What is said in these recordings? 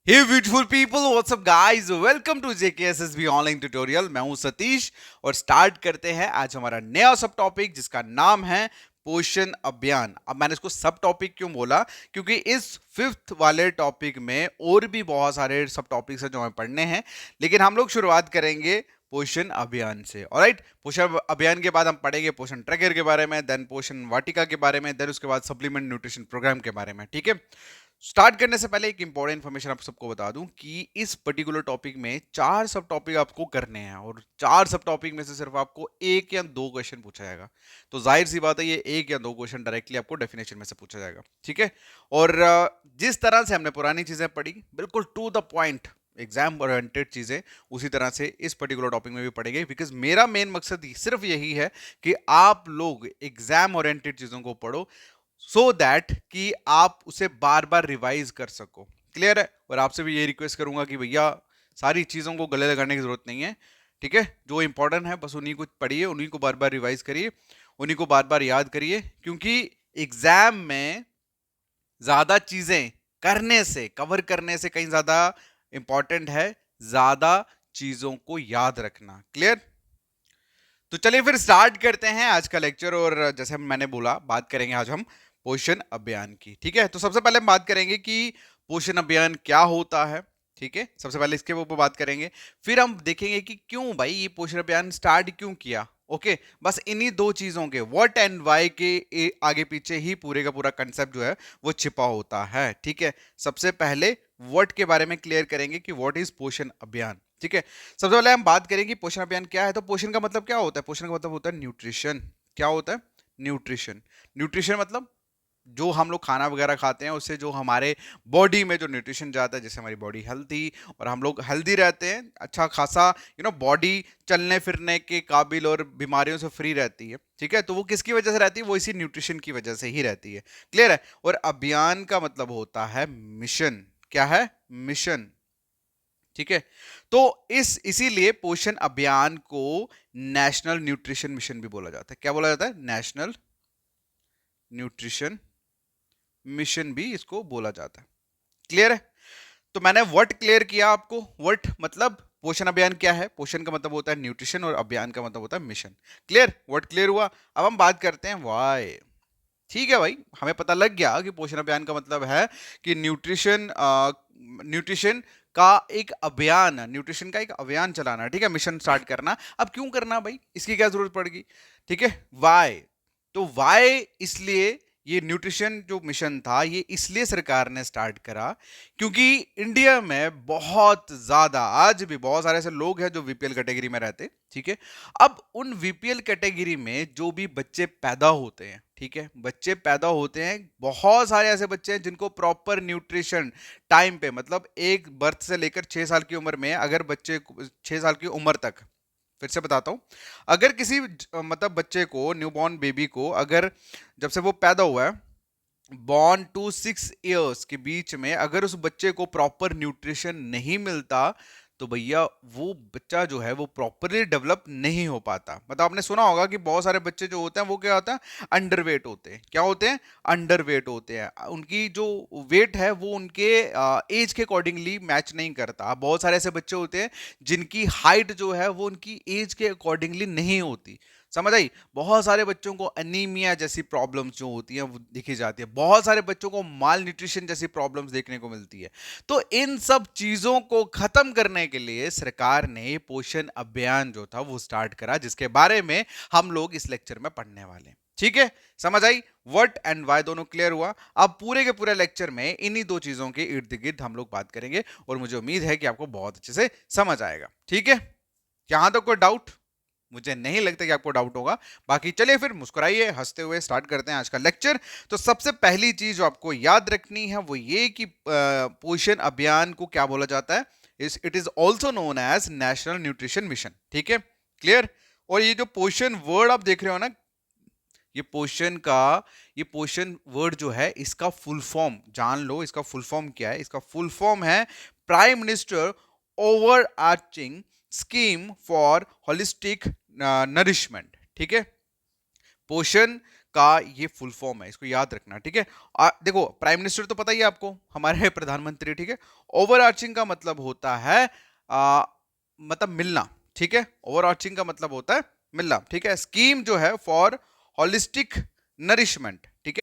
Hey beautiful people, what's up guys, welcome to JKSSB online tutorial. मैं हूं सतीश और start करते हैं आज हमारा नया सब टॉपिक जिसका नाम है पोषण अभियान। अब मैंने इसको सब टॉपिक क्यों बोला, क्योंकि इस फिफ्थ वाले टॉपिक में और भी बहुत सारे सब टॉपिक्स हैं जो हमें पढ़ने हैं, लेकिन हम लोग शुरुआत करेंगे पोषण अभियान से। ऑलराइट, पोषण अभियान के बाद हम पढ़ेंगे पोषण ट्रैकर के बारे में, देन पोषण वाटिका के बारे में, देन उसके बाद सप्लीमेंट न्यूट्रिशन प्रोग्राम के बारे में। ठीक है, स्टार्ट करने से पहले एक इंपॉर्टेंट इन्फॉर्मेशन आप सबको बता दूं कि इस पर्टिकुलर टॉपिक में 4 सब टॉपिक आपको करने हैं और 4 सब टॉपिक में से सिर्फ आपको एक या दो क्वेश्चन पूछा जाएगा। तो जाहिर सी बात है, ये एक या दो क्वेश्चन डायरेक्टली आपको डेफिनेशन में से पूछा जाएगा। ठीक है, और जिस तरह से हमने पुरानी चीजें पढ़ी, बिल्कुल to the point exam oriented चीजें, उसी तरह से इस पर्टिकुलर टॉपिक में भी पढ़ेंगे। बिकॉज मेरा मेन मकसद सिर्फ यही है कि आप लोग एग्जाम ओरिएंटेड चीजों को पढ़ो, सो दैट कि आप उसे बार बार रिवाइज कर सको। क्लियर है? और आपसे भी ये रिक्वेस्ट करूंगा कि भैया सारी चीजों को गले लगाने की जरूरत नहीं है। ठीक है, जो इंपॉर्टेंट है बस उन्हीं को पढ़िए, उन्हीं को बार बार रिवाइज करिए, उन्हीं को बार बार याद करिए, क्योंकि एग्जाम में ज्यादा चीजें करने से, कवर करने से कहीं ज्यादा इंपॉर्टेंट है ज्यादा चीजों को याद रखना। क्लियर? तो चलिए फिर स्टार्ट करते हैं आज का लेक्चर। और जैसे मैंने बोला, बात करेंगे आज हम पोषण अभियान की। ठीक है, तो सबसे पहले हम बात करेंगे कि पोषण अभियान क्या होता है। ठीक है, सबसे पहले इसके ऊपर बात करेंगे, फिर हम देखेंगे कि क्यों भाई ये पोषण अभियान स्टार्ट क्यों किया। ओके, बस इन्हीं दो चीजों के व्हाट एंड व्हाई के आगे पीछे ही पूरे का पूरा कंसेप्ट जो है वो छिपा होता है। ठीक है, सबसे पहले व्हाट के बारे में क्लियर करेंगे कि व्हाट इज पोषण अभियान। ठीक है, सबसे पहले हम बात करें कि पोषण अभियान क्या है। तो पोषण का मतलब क्या होता है? पोषण का मतलब होता है न्यूट्रिशन। क्या होता है? न्यूट्रिशन। न्यूट्रिशन मतलब जो हम लोग खाना वगैरह खाते हैं उससे जो हमारे बॉडी में जो न्यूट्रिशन जाता है, जैसे हमारी बॉडी हेल्थी और हम लोग हेल्दी रहते हैं, अच्छा खासा बॉडी चलने फिरने के काबिल और बीमारियों से फ्री रहती है। ठीक है, तो वो किसकी वजह से रहती है? वो इसी न्यूट्रिशन की वजह से ही रहती है। क्लियर है? और अभियान का मतलब होता है मिशन। क्या है? मिशन। ठीक है, तो इसीलिए पोषण अभियान को नेशनल न्यूट्रिशन मिशन भी बोला जाता है। क्या बोला जाता है? नेशनल न्यूट्रिशन मिशन भी इसको बोला जाता है। क्लियर है? तो मैंने व्हाट क्लियर किया आपको। व्हाट मतलब पोषण अभियान क्या है, पोषण का मतलब होता है न्यूट्रिशन और अभियान का मतलब होता है मिशन। क्लियर? व्हाट क्लियर हुआ। अब हम बात करते हैं व्हाई। ठीक है भाई, हमें पता लग गया कि पोषण अभियान का मतलब है कि न्यूट्रिशन का एक अभियान, न्यूट्रिशन का एक अभियान चलाना। ठीक है, मिशन स्टार्ट करना। अब क्यों करना भाई, इसकी क्या जरूरत पड़ेगी? ठीक है, वाई। तो वाई इसलिए ये न्यूट्रिशन जो मिशन था ये इसलिए सरकार ने स्टार्ट करा क्योंकि इंडिया में बहुत ज्यादा, आज भी बहुत सारे ऐसे लोग हैं जो बीपीएल कैटेगरी में रहते। ठीक है, अब उन बीपीएल कैटेगरी में जो भी बच्चे पैदा होते हैं, ठीक है, बच्चे पैदा होते हैं, बहुत सारे ऐसे बच्चे हैं जिनको प्रॉपर न्यूट्रिशन टाइम पे, मतलब एक बर्थ से लेकर 6 साल की उम्र में, अगर बच्चे 6 साल की उम्र तक, फिर से बताता हूं, अगर किसी मतलब बच्चे को, न्यूबॉर्न बेबी को, अगर जब से वो पैदा हुआ है, बॉर्न टू 6 इयर्स के बीच में अगर उस बच्चे को प्रॉपर न्यूट्रिशन नहीं मिलता तो भैया वो बच्चा जो है वो प्रॉपरली डेवलप नहीं हो पाता। मतलब आपने सुना होगा कि बहुत सारे बच्चे जो होते हैं वो क्या होता है? अंडरवेट होते हैं। क्या होते हैं? अंडरवेट होते हैं। उनकी जो वेट है वो उनके एज के अकॉर्डिंगली मैच नहीं करता। बहुत सारे ऐसे बच्चे होते हैं जिनकी हाइट जो है वो उनकी एज के अकॉर्डिंगली नहीं होती। समझ आई? बहुत सारे बच्चों को एनीमिया जैसी प्रॉब्लम्स जो होती हैं वो दिखी जाती है, बहुत सारे बच्चों को माल न्यूट्रिशन जैसी प्रॉब्लम्स देखने को मिलती है। तो इन सब चीजों को खत्म करने के लिए सरकार ने पोषण अभियान जो था वो स्टार्ट करा, जिसके बारे में हम लोग इस लेक्चर में पढ़ने वाले हैं। ठीक है, समझ आई? व्हाट एंड व्हाई दोनों क्लियर हुआ। अब पूरे के पूरे लेक्चर में इन्हीं दो चीजों के इर्द गिर्द हम लोग बात करेंगे और मुझे उम्मीद है कि आपको बहुत अच्छे से समझ आएगा। ठीक है, यहां तक कोई डाउट? मुझे नहीं लगता कि आपको डाउट होगा। बाकी चलिए फिर मुस्कुराइए, हंसते हुए स्टार्ट करते हैं आज का लेक्चर। तो सबसे पहली चीज जो आपको याद रखनी है वो ये कि पोषण अभियान को क्या बोला जाता है? It is also known as national nutrition mission. ठीक है, क्लियर? और ये जो पोषण वर्ड आप देख रहे हो ना, ये पोषण का, ये पोषण वर्ड जो है इसका फुल फॉर्म जान लो। इसका फुल फॉर्म क्या है? इसका फुल फॉर्म है prime minister over arching scheme for holistic nourishment. ठीक है, पोषण का ये फुल फॉर्म है, इसको याद रखना, ठीक है। देखो प्राइम मिनिस्टर तो पता ही है आपको, हमारे प्रधानमंत्री, ठीक है। ओवरआर्चिंग का मतलब होता है मतलब मिलना, ठीक है। ओवरआर्चिंग का मतलब होता है मिलना, ठीक है। स्कीम जो है फॉर हॉलिस्टिक नरिशमेंट, ठीक है।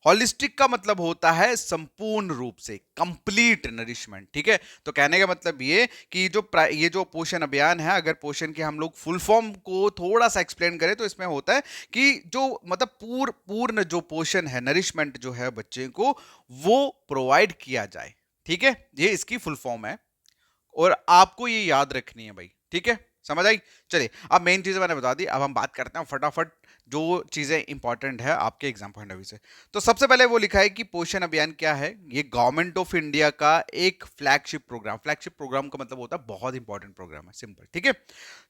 हॉलिस्टिक का मतलब होता है संपूर्ण रूप से, कंप्लीट नरिशमेंट, ठीक है। तो कहने का मतलब ये कि ये जो पोषण अभियान है, अगर पोषण के हम लोग फुल फॉर्म को थोड़ा सा एक्सप्लेन करें तो इसमें होता है कि जो मतलब पूर्ण जो पोषण है, नरिशमेंट जो है बच्चे को, वो प्रोवाइड किया जाए, ठीक है। ये इसकी फुल फॉर्म है और आपको ये याद रखनी है भाई, ठीक है। समझ आई? चलिए, अब मेन चीजें मैंने बता दी, अब हम बात करते हैं फटाफट जो चीजें इंपॉर्टेंट है आपके एग्जाम पॉइंट ऑफ व्यू से। तो सबसे पहले वो लिखा है कि पोषण अभियान क्या है। ये गवर्नमेंट ऑफ इंडिया का एक फ्लैगशिप प्रोग्राम, फ्लैगशिप प्रोग्राम का मतलब होता है बहुत इंपॉर्टेंट प्रोग्राम है, सिंपल, ठीक है।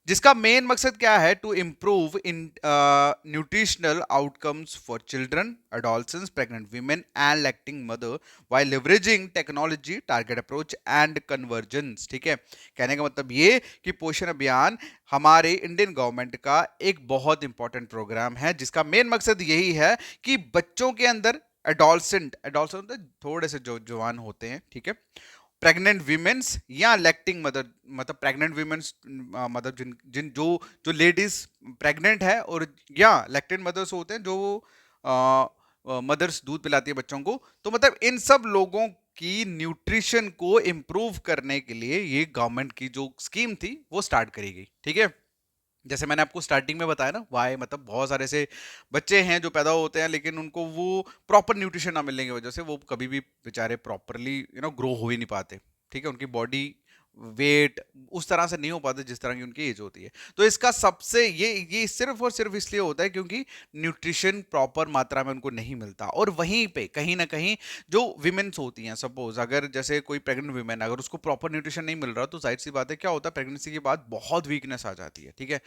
जिसका मेन मकसद क्या है, to improve in nutritional outcomes for children, adolescents, pregnant women and lactating mother while leveraging technology, target approach and convergence, ठीक है। कहने का मतलब ये कि पोषण अभियान हमारे इंडियन गवर्नमेंट का एक बहुत इंपॉर्टेंट प्रोग्राम है, जिसका मेन मकसद यही है कि बच्चों के अंदर एडोलसेंट, एडोलसेंट थोड़े से जो जवान होते हैं, ठीक है, प्रेग्नेंट वीमेंस या लैक्टिंग मदर, मतलब प्रेग्नेंट वीमेंस, मतलब जिन जिन जो जो लेडीज प्रेग्नेंट है और या लैक्टेंट मदर्स होते हैं, जो मदर्स दूध पिलाती है बच्चों को, तो मतलब इन सब लोगों की न्यूट्रिशन को इम्प्रूव करने के लिए ये गवर्नमेंट की जो स्कीम थी वो स्टार्ट करी गई, ठीक है। जैसे मैंने आपको स्टार्टिंग में बताया ना, वाई मतलब बहुत सारे ऐसे बच्चे हैं जो पैदा होते हैं लेकिन उनको वो प्रॉपर न्यूट्रिशन ना मिलने की वजह से वो कभी भी बेचारे प्रॉपरली ग्रो हो ही नहीं पाते, ठीक है। उनकी बॉडी वेट उस तरह से नहीं हो पाते जिस तरह की उनकी एज होती है। तो इसका सबसे ये सिर्फ और सिर्फ इसलिए होता है क्योंकि न्यूट्रिशन प्रॉपर मात्रा में उनको नहीं मिलता। और वहीं पे कहीं ना कहीं जो विमेन्स होती हैं, सपोज अगर जैसे कोई प्रेग्नेंट विमेन, अगर उसको प्रॉपर न्यूट्रिशन नहीं मिल रहा तो जाहिर सी बात है क्या होता है, प्रेगनेंसी के बाद बहुत वीकनेस आ जाती है, ठीक है।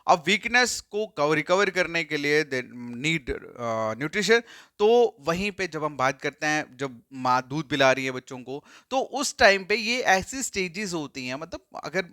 अब वीकनेस को रिकवर करने के लिए दे नीड न्यूट्रिशन। तो वहीं पे जब हम बात करते हैं, जब माँ दूध पिला रही है बच्चों को, तो उस टाइम पे ये ऐसी स्टेजेस होती हैं, मतलब अगर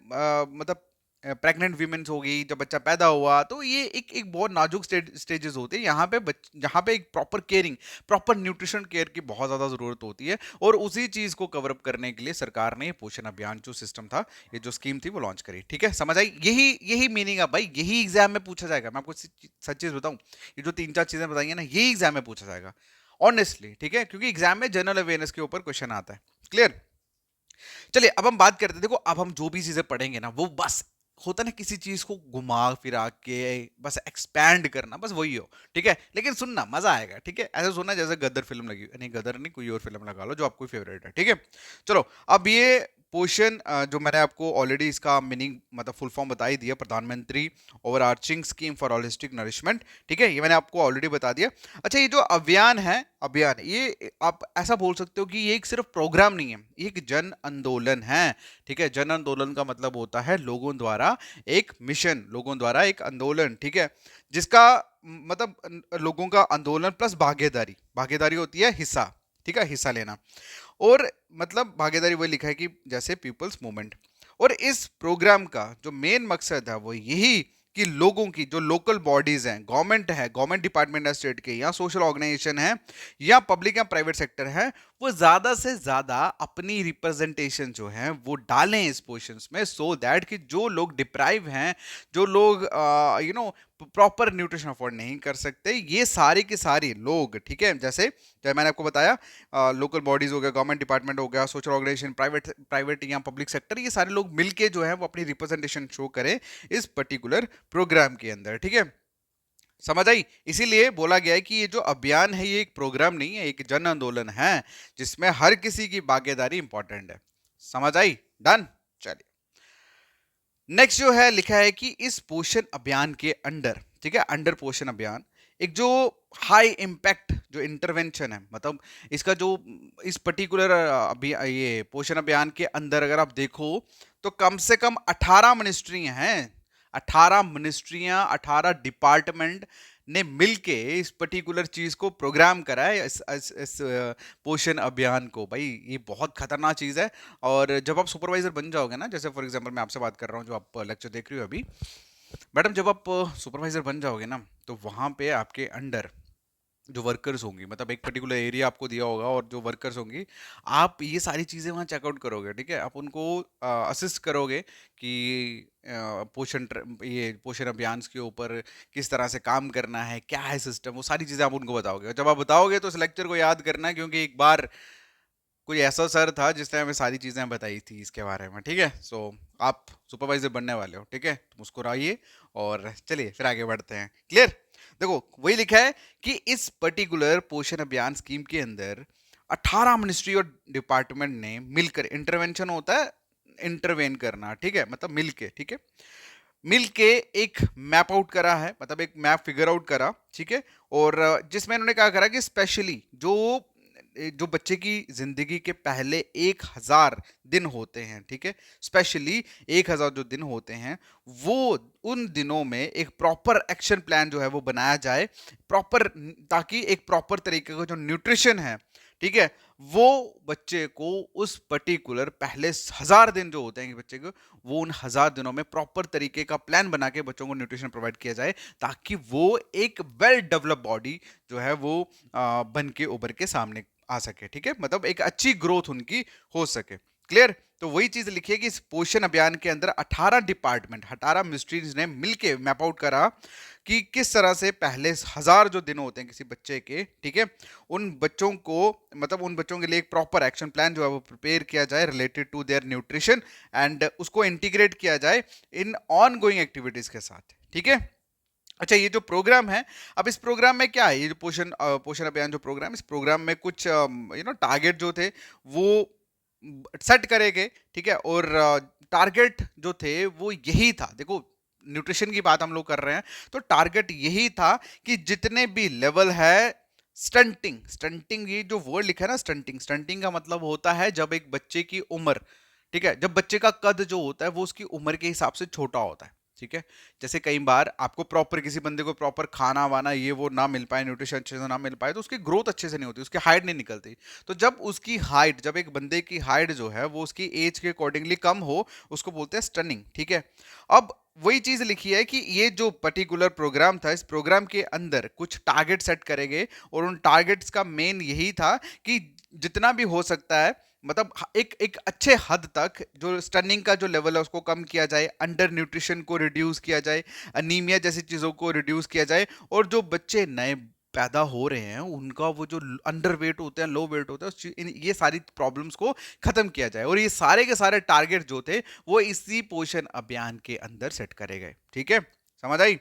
मतलब प्रेग्नेंट वीमेंस हो गई, जब बच्चा पैदा हुआ, तो ये एक बहुत नाजुक स्टेजेस होते हैं। यहाँ पे यहाँ पे एक proper caring, proper nutrition care की बहुत ज़्यादा ज़रूरत होती है। और उसी चीज़ को कवर अप करने के लिए सरकार ने पोषण अभियान जो सिस्टम था, ये जो स्कीम थी वो लॉन्च करी, ठीक है। समझ आई? यही यही मीनिंग है भाई, यही एग्जाम में पूछा जाएगा। मैं आपको सच चीज़ बताऊँ, ये जो 3-4 चीज़ें बताई है ना, यही एग्जाम में पूछा जाएगा ऑनेस्टली, ठीक है। क्योंकि एग्जाम में जनरल अवेयरनेस के ऊपर क्वेश्चन आता है। क्लियर? चलिए अब हम बात करते हैं। देखो अब हम जो भी चीजें पढ़ेंगे ना, वो बस होता ना किसी चीज को घुमा फिरा के बस एक्सपैंड करना, बस वही हो, ठीक है। लेकिन सुनना मजा आएगा, ठीक है। ऐसा सुनना जैसे गदर फिल्म लगी, नहीं गदर नहीं, कोई और फिल्म लगा लो जो आपको फेवरेट है, ठीक है। चलो अब ये पोषण जो मैंने आपको ऑलरेडी इसका मीनिंग मतलब फुल फॉर्म बता ही दिया, प्रधानमंत्री overarching scheme for holistic nourishment, ठीक है, ये मैंने आपको ऑलरेडी बता दिया। अच्छा, ये जो अभियान है, अभियान ये आप ऐसा बोल सकते हो कि ये एक सिर्फ प्रोग्राम नहीं है, ये एक जन आंदोलन है, ठीक है। जन आंदोलन का मतलब होता है लोगों द्वारा एक मिशन, लोगों द्वारा एक आंदोलन, ठीक है, जिसका मतलब लोगों का आंदोलन प्लस भागीदारी, भागीदारी होती है हिस्सा, ठीक है, हिस्सा लेना। और मतलब भागीदारी वही लिखा है कि जैसे पीपल्स मूवमेंट। और इस प्रोग्राम का जो मेन मकसद है वो यही कि लोगों की जो लोकल बॉडीज हैं, गवर्नमेंट है, गवर्नमेंट डिपार्टमेंट है स्टेट के, या सोशल ऑर्गेनाइजेशन है, या पब्लिक या प्राइवेट सेक्टर है, वो ज्यादा से ज्यादा अपनी रिप्रेजेंटेशन जो है वो डालें इस पोर्शंस में, सो दैट कि जो लोग डिप्राइव हैं, जो लोग प्रॉपर न्यूट्रिशन अफोर्ड नहीं कर सकते, ये सारे के सारे लोग, ठीक है, जैसे मैंने आपको बताया लोकल बॉडीज हो गया, गवर्नमेंट डिपार्टमेंट हो गया, सोशल ऑर्गेनाइजेशन, प्राइवेट या पब्लिक सेक्टर, ये सारे लोग मिलके जो है वो अपनी रिप्रेजेंटेशन शो करें इस पर्टिकुलर प्रोग्राम के अंदर, ठीक है। समझ आई? इसीलिए बोला गया है कि ये जो अभियान है ये एक प्रोग्राम नहीं है, एक जन आंदोलन है जिसमें हर किसी की भागीदारी इंपॉर्टेंट है। समझ आई? डन? चलिए नेक्स्ट जो है लिखा है कि इस पोषण अभियान के अंडर, ठीक है, अंडर पोषण अभियान एक जो हाई इम्पैक्ट जो इंटरवेंशन है, मतलब इसका जो इस पर्टिकुलर अभी ये पोषण अभियान के अंदर अगर आप देखो तो कम से कम 18 मिनिस्ट्री हैं, 18 मिनिस्ट्रियां, 18 डिपार्टमेंट ने मिलके इस पर्टिकुलर चीज को प्रोग्राम करा है, इस पोषण अभियान को। भाई ये बहुत खतरनाक चीज है। और जब आप सुपरवाइजर बन जाओगे ना, जैसे फॉर एग्जांपल मैं आपसे बात कर रहा हूँ जो आप लेक्चर देख रही हो अभी, मैडम जब आप सुपरवाइजर बन जाओगे ना, तो वहां पे आपके अंडर जो वर्कर्स होंगी, मतलब एक पर्टिकुलर एरिया आपको दिया होगा और जो वर्कर्स होंगी, आप ये सारी चीज़ें वहाँ चेकआउट करोगे, ठीक है? आप उनको असिस्ट करोगे कि ये पोषण अभियान के ऊपर किस तरह से काम करना है, क्या है सिस्टम, वो सारी चीज़ें आप उनको बताओगे। और जब आप बताओगे तो उस लेक्चर को याद करना है, क्योंकि एक बार कोई ऐसा सर था जिसने हमें सारी चीज़ें बताई थी इसके बारे में, ठीक है? सो आप सुपरवाइजर बनने वाले हो, ठीक है? तो मुस्कुराइए और चलिए फिर आगे बढ़ते हैं। क्लियर? देखो वही लिखा है कि इस पर्टिकुलर पोषण अभियान स्कीम के अंदर 18 मिनिस्ट्री और डिपार्टमेंट ने मिलकर, इंटरवेंशन होता है इंटरवेन करना, ठीक है? मतलब मिलके, ठीक है? मिलके एक मैप आउट करा है, मतलब एक मैप फिगर आउट करा, ठीक है? और जिसमें इन्होंने क्या करा कि स्पेशली जो बच्चे की जिंदगी के पहले 1000 दिन होते हैं, ठीक है, स्पेशली 1000 जो दिन होते हैं, वो उन दिनों में एक प्रॉपर एक्शन प्लान जो है वो बनाया जाए, प्रॉपर, ताकि एक प्रॉपर तरीके का जो न्यूट्रिशन है, ठीक है, वो बच्चे को उस पर्टिकुलर पहले 1000 दिन जो होते हैं बच्चे को, वो उन 1000 दिनों में प्रॉपर तरीके का प्लान बना के बच्चों को न्यूट्रिशन प्रोवाइड किया जाए, ताकि वो एक वेल डेवलप बॉडी जो है वो बन के उभर के सामने आ सके, ठीक है, मतलब एक अच्छी ग्रोथ उनकी हो सके। क्लियर? तो वही चीज लिखी है कि इस पोषण अभियान के अंदर 18 डिपार्टमेंट, 18 मिनिस्ट्रीज ने मिलके मैप आउट करा कि किस तरह से पहले 1000 जो दिन होते हैं किसी बच्चे के, ठीक है, उन बच्चों को, मतलब उन बच्चों के लिए एक प्रॉपर एक्शन प्लान जो है वो प्रिपेयर किया जाए related to their nutrition, and उसको इंटीग्रेट किया जाए इन ऑन गोइंग एक्टिविटीज के साथ, ठीक है। अच्छा, ये जो प्रोग्राम है, अब इस प्रोग्राम में क्या है, ये जो पोषण अभियान जो प्रोग्राम, इस प्रोग्राम में कुछ टारगेट जो थे वो सेट करे गए, ठीक है, और टारगेट जो थे वो यही था, देखो न्यूट्रिशन की बात हम लोग कर रहे हैं, तो टारगेट यही था कि जितने भी लेवल है, स्टंटिंग, स्टंटिंग ये जो वर्ड लिखा है ना, स्टंटिंग, स्टंटिंग का मतलब होता है जब एक बच्चे की उम्र, ठीक है, जब बच्चे का कद जो होता है वो उसकी उम्र के हिसाब से छोटा होता है, ठीक है। जैसे कई बार आपको प्रॉपर, किसी बंदे को प्रॉपर खाना वाना ये वो ना मिल पाए, न्यूट्रिशन अच्छे से ना मिल पाए, तो उसकी ग्रोथ अच्छे से नहीं होती, उसकी हाइट नहीं निकलती। तो जब उसकी हाइट, जब एक बंदे की हाइट जो है वो उसकी एज के अकॉर्डिंगली कम हो, उसको बोलते हैं स्टनिंग, ठीक है। अब वही चीज लिखी है कि ये जो पर्टिकुलर प्रोग्राम था, इस प्रोग्राम के अंदर कुछ टारगेट सेट करे गए, और उन टारगेट्स का मेन यही था कि जितना भी हो सकता है, मतलब एक एक अच्छे हद तक जो स्टनिंग का जो लेवल है उसको कम किया जाए, अंडर न्यूट्रिशन को रिड्यूस किया जाए, अनीमिया जैसी चीज़ों को रिड्यूस किया जाए, और जो बच्चे नए पैदा हो रहे हैं उनका वो जो अंडर वेट होते हैं, लो वेट होते हैं, ये सारी प्रॉब्लम्स को खत्म किया जाए। और ये सारे के सारे टारगेट जो थे वो इसी पोषण अभियान के अंदर सेट करे गए, ठीक है। समझ आई?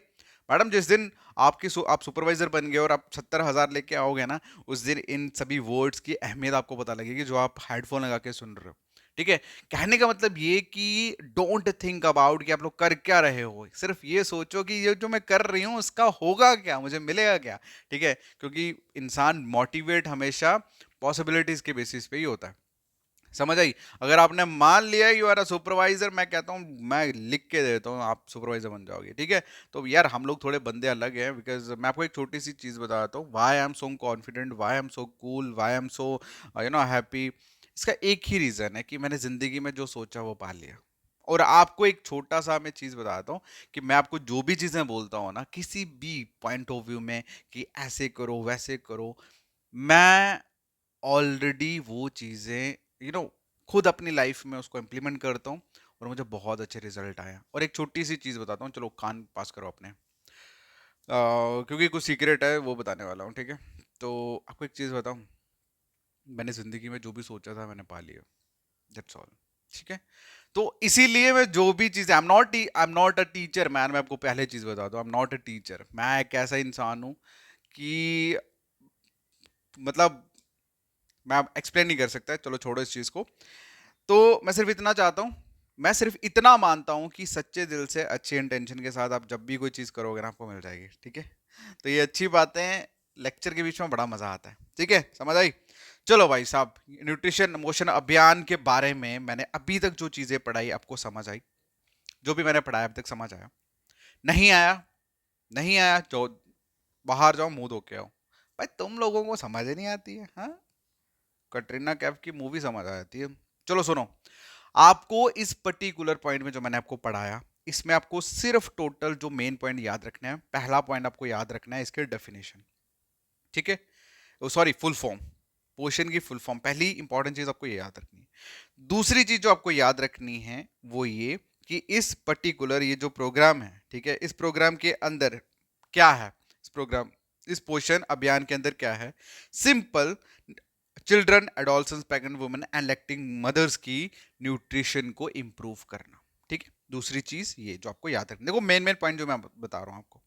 मैडम जिस दिन आप सुपरवाइजर बन गए और आप 70,000 लेके आओगे ना, उस दिन इन सभी वर्ड्स की अहमियत आपको पता लगेगी जो आप हेडफोन लगा के सुन रहे हो, ठीक है। कहने का मतलब ये कि डोंट थिंक अबाउट कि आप लोग कर क्या रहे हो, सिर्फ ये सोचो कि ये जो मैं कर रही हूँ उसका होगा क्या, मुझे मिलेगा क्या, ठीक है। क्योंकि इंसान मोटिवेट हमेशा पॉसिबिलिटीज के बेसिस पे ही होता है। समझ आई? अगर आपने मान लिया यू आर अ सुपरवाइजर, मैं कहता हूँ, मैं लिख के देता हूँ आप सुपरवाइजर बन जाओगे, ठीक है। तो यार हम लोग थोड़े बंदे अलग हैं, बिकॉज मैं आपको एक छोटी सी चीज़ बताता हूँ, why I am so confident, why I am so cool, why I am so happy. इसका एक ही रीज़न है कि मैंने ज़िंदगी में जो सोचा वो पा लिया। और आपको एक छोटा सा मैं चीज़ बताता हूँ कि मैं आपको जो भी चीज़ें बोलता हूँ ना, किसी भी पॉइंट ऑफ व्यू में कि ऐसे करो वैसे करो, मैं ऑलरेडी वो चीज़ें खुद अपनी लाइफ में उसको इम्प्लीमेंट करता हूँ, और मुझे बहुत अच्छे रिजल्ट आया। और एक छोटी सी चीज़ बताता हूँ, चलो कान पास करो अपने, क्योंकि कुछ सीक्रेट है वो बताने वाला हूँ, ठीक है। तो आपको एक चीज़ बताऊँ, मैंने ज़िंदगी में जो भी सोचा था मैंने पा लिया, दैट्स ऑल, ठीक है। तो इसीलिए मैं जो भी चीज़, I am not a teacher man, मैं आपको पहले चीज़ बता दूँ, I am not a teacher, मैं एक ऐसा इंसान हूँ कि मतलब मैं एक्सप्लेन नहीं कर सकता, चलो छोड़ो इस चीज़ को। तो मैं सिर्फ इतना चाहता हूँ, मैं सिर्फ इतना मानता हूँ कि सच्चे दिल से अच्छे इंटेंशन के साथ आप जब भी कोई चीज़ करोगे ना, आपको मिल जाएगी, ठीक है। तो ये अच्छी बातें लेक्चर के बीच में बड़ा मज़ा आता है, ठीक है, समझ आई? चलो भाई साहब, न्यूट्रिशन मोशन अभियान के बारे में मैंने अभी तक जो चीज़ें पढ़ाई आपको समझ आई? जो भी मैंने पढ़ाया अभी तक समझ आया? नहीं आया? नहीं आया जो बाहर जाओ मुंह धो के आओ। भाई तुम लोगों को समझ ही नहीं आती है, हाँ? कटरीना कैफ की मूवी समझ आ जाती है। चलो सुनो, आपको इस पर्टिकुलर पॉइंट में जो मैंने आपको पढ़ाया, इसमें आपको सिर्फ टोटल जो मेन पॉइंट याद रखना है, पहला पॉइंट आपको याद रखना है इसके डेफिनेशन, ठीक है, सॉरी फुल फॉर्म, पोषण की फुल फॉर्म। पहली इंपॉर्टेंट चीज आपको ये याद रखनी है। दूसरी चीज जो आपको याद रखनी है वो ये कि इस पर्टिकुलर ये जो प्रोग्राम है, ठीक है, इस प्रोग्राम के अंदर क्या है, इस प्रोग्राम, इस पोषण अभियान के अंदर क्या है, simple children, adolescence, pregnant women and lactating mothers की न्यूट्रिशन को इंप्रूव करना। ठीक है, दूसरी चीज ये जो आपको याद रखनी, देखो मेन मेन पॉइंट जो मैं बता रहा हूं आपको।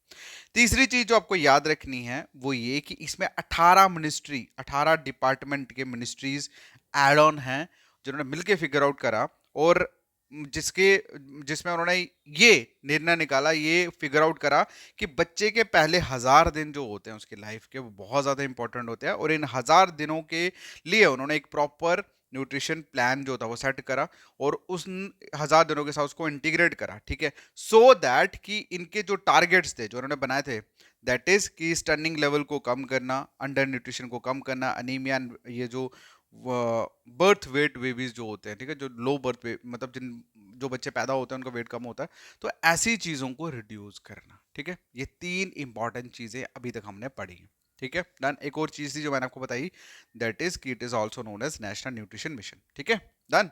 तीसरी चीज जो आपको याद रखनी है वो ये कि इसमें 18 मिनिस्ट्री, 18 डिपार्टमेंट के मिनिस्ट्रीज एड ऑन हैं जिन्होंने मिलकर फिगर आउट करा, और जिसके जिसमें उन्होंने ये निर्णय निकाला, ये फिगर आउट करा कि बच्चे के पहले 1000 दिन जो होते हैं उसकी लाइफ के, वो बहुत ज्यादा इंपॉर्टेंट होते हैं, और इन 1000 दिनों के लिए उन्होंने एक प्रॉपर न्यूट्रिशन प्लान जो था वो सेट करा, और उस 1000 दिनों के साथ उसको इंटीग्रेट करा। ठीक है, सो दैट कि इनके जो टारगेट्स थे जो उन्होंने बनाए थे, दैट इज कि स्टर्निंग लेवल को कम करना, अंडर न्यूट्रिशन को कम करना, अनीमिया, ये जो बर्थ वेट बेबीज जो होते हैं, ठीक है, जो लो बर्थ वेट, मतलब जिन जो बच्चे पैदा होते हैं उनका वेट कम होता है, तो ऐसी चीजों को रिड्यूस करना। ठीक है, ये 3 इंपॉर्टेंट चीजें अभी तक हमने पढ़ी। ठीक है डन। एक और चीज थी जो मैंने आपको बताई, दैट इज कि it is also known as national nutrition mission. ठीक है डन।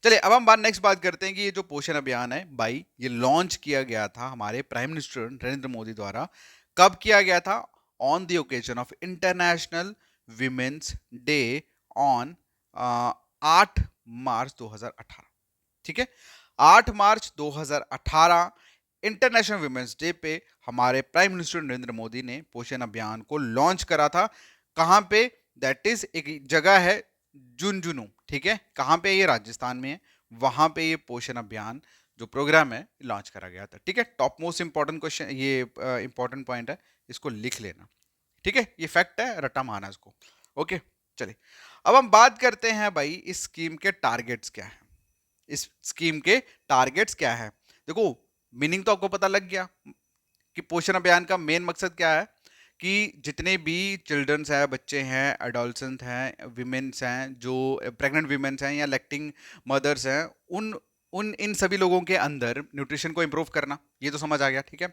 चलिए अब हम नेक्स्ट बात करते हैं कि ये जो पोषण अभियान है भाई, ये लॉन्च किया गया था हमारे प्राइम मिनिस्टर नरेंद्र मोदी द्वारा। कब किया गया था? On the occasion of international women's day on 8 मार्च 2018। ठीक है, 8 मार्च 2018 इंटरनेशनल विमेन्स डे पे हमारे प्राइम मिनिस्टर नरेंद्र मोदी ने पोषण अभियान को लॉन्च करा था। कहां पे? दैट इज एक जगह है झुंझुनू। ठीक है, कहां पे? ये राजस्थान में है। वहां पे ये पोषण अभियान जो प्रोग्राम है लॉन्च करा गया था। ठीक है, टॉप मोस्ट इंपॉर्टेंट क्वेश्चन, ये इंपॉर्टेंट पॉइंट है, इसको लिख लेना। ठीक है, ये फैक्ट है, रट्टा मारना इसको। ओके चलिए अब हम बात करते हैं भाई इस स्कीम के टारगेट्स क्या है। इस स्कीम के टारगेट्स क्या है? देखो मीनिंग तो आपको पता लग गया कि पोषण अभियान का मेन मकसद क्या है, कि जितने भी चिल्ड्रंस हैं, बच्चे हैं, एडोलसेंट हैं, विमेन्स हैं, जो प्रेग्नेंट विमेन्स हैं या लैक्टिंग मदर्स हैं, उन उन इन सभी लोगों के अंदर न्यूट्रिशन को इंप्रूव करना, ये तो समझ आ गया। ठीक है,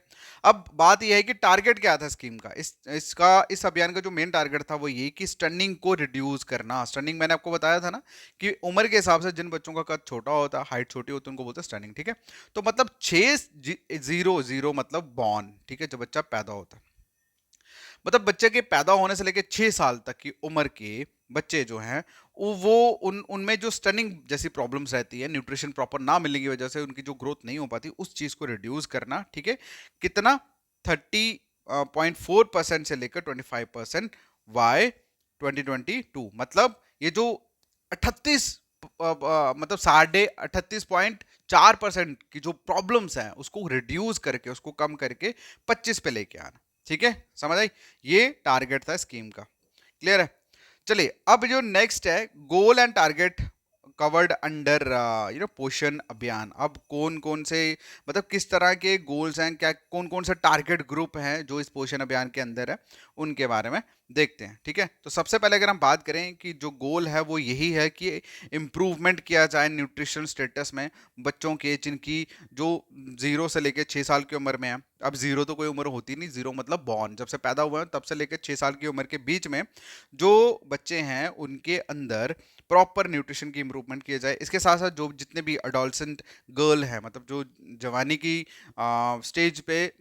अब बात यह है कि टारगेट क्या था स्कीम का, इस अभियान का जो मेन टारगेट था वो ये कि स्टनिंग को रिड्यूस करना। स्टनिंग मैंने आपको बताया था ना कि उम्र के हिसाब से जिन बच्चों का कद छोटा होता है, हाइट छोटी होती है, उनको बोलते हैं स्टनिंग। ठीक है, तो मतलब 600 मतलब बॉर्न, ठीक है, जब बच्चा पैदा होता है, मतलब बच्चे के पैदा होने से लेकर 6 साल तक की उम्र के बच्चे जो हैं, वो उनमें जो स्टनिंग जैसी प्रॉब्लम्स रहती है, न्यूट्रिशन प्रॉपर ना मिलने की वजह से उनकी जो ग्रोथ नहीं हो पाती, उस चीज को रिड्यूस करना। ठीक है, कितना? 30.4% से लेकर 25% वाई 2022, मतलब ये जो 38 मतलब 38.4% की जो प्रॉब्लम्स हैं उसको रिड्यूस करके, उसको कम करके 25 पे लेके आना। ठीक है, समझ आई? ये टारगेट था स्कीम का। क्लियर है? चलिए अब जो नेक्स्ट है, goal and target covered under Poshan अभियान। अब कौन कौन से, मतलब किस तरह के गोल्स हैं, क्या कौन कौन से टारगेट ग्रुप हैं जो इस पोषण अभियान के अंदर है, उनके बारे में देखते हैं। ठीक है, तो सबसे पहले अगर हम बात करें कि जो गोल है वो यही है कि इम्प्रूवमेंट किया जाए न्यूट्रिशन स्टेटस में बच्चों के, जिनकी जो 0 से लेकर 6 साल की उम्र में है। अब 0 तो कोई उम्र होती नहीं, 0 मतलब बॉर्न, जब से पैदा हुआ है तब से लेकर 6 साल की उम्र के बीच में जो बच्चे हैं उनके अंदर प्रॉपर न्यूट्रिशन की इंप्रूवमेंट किया जाए। इसके साथ साथ जो जितने भी अडोलसेंट गर्ल है, मतलब जो जवानी की स्टेज पे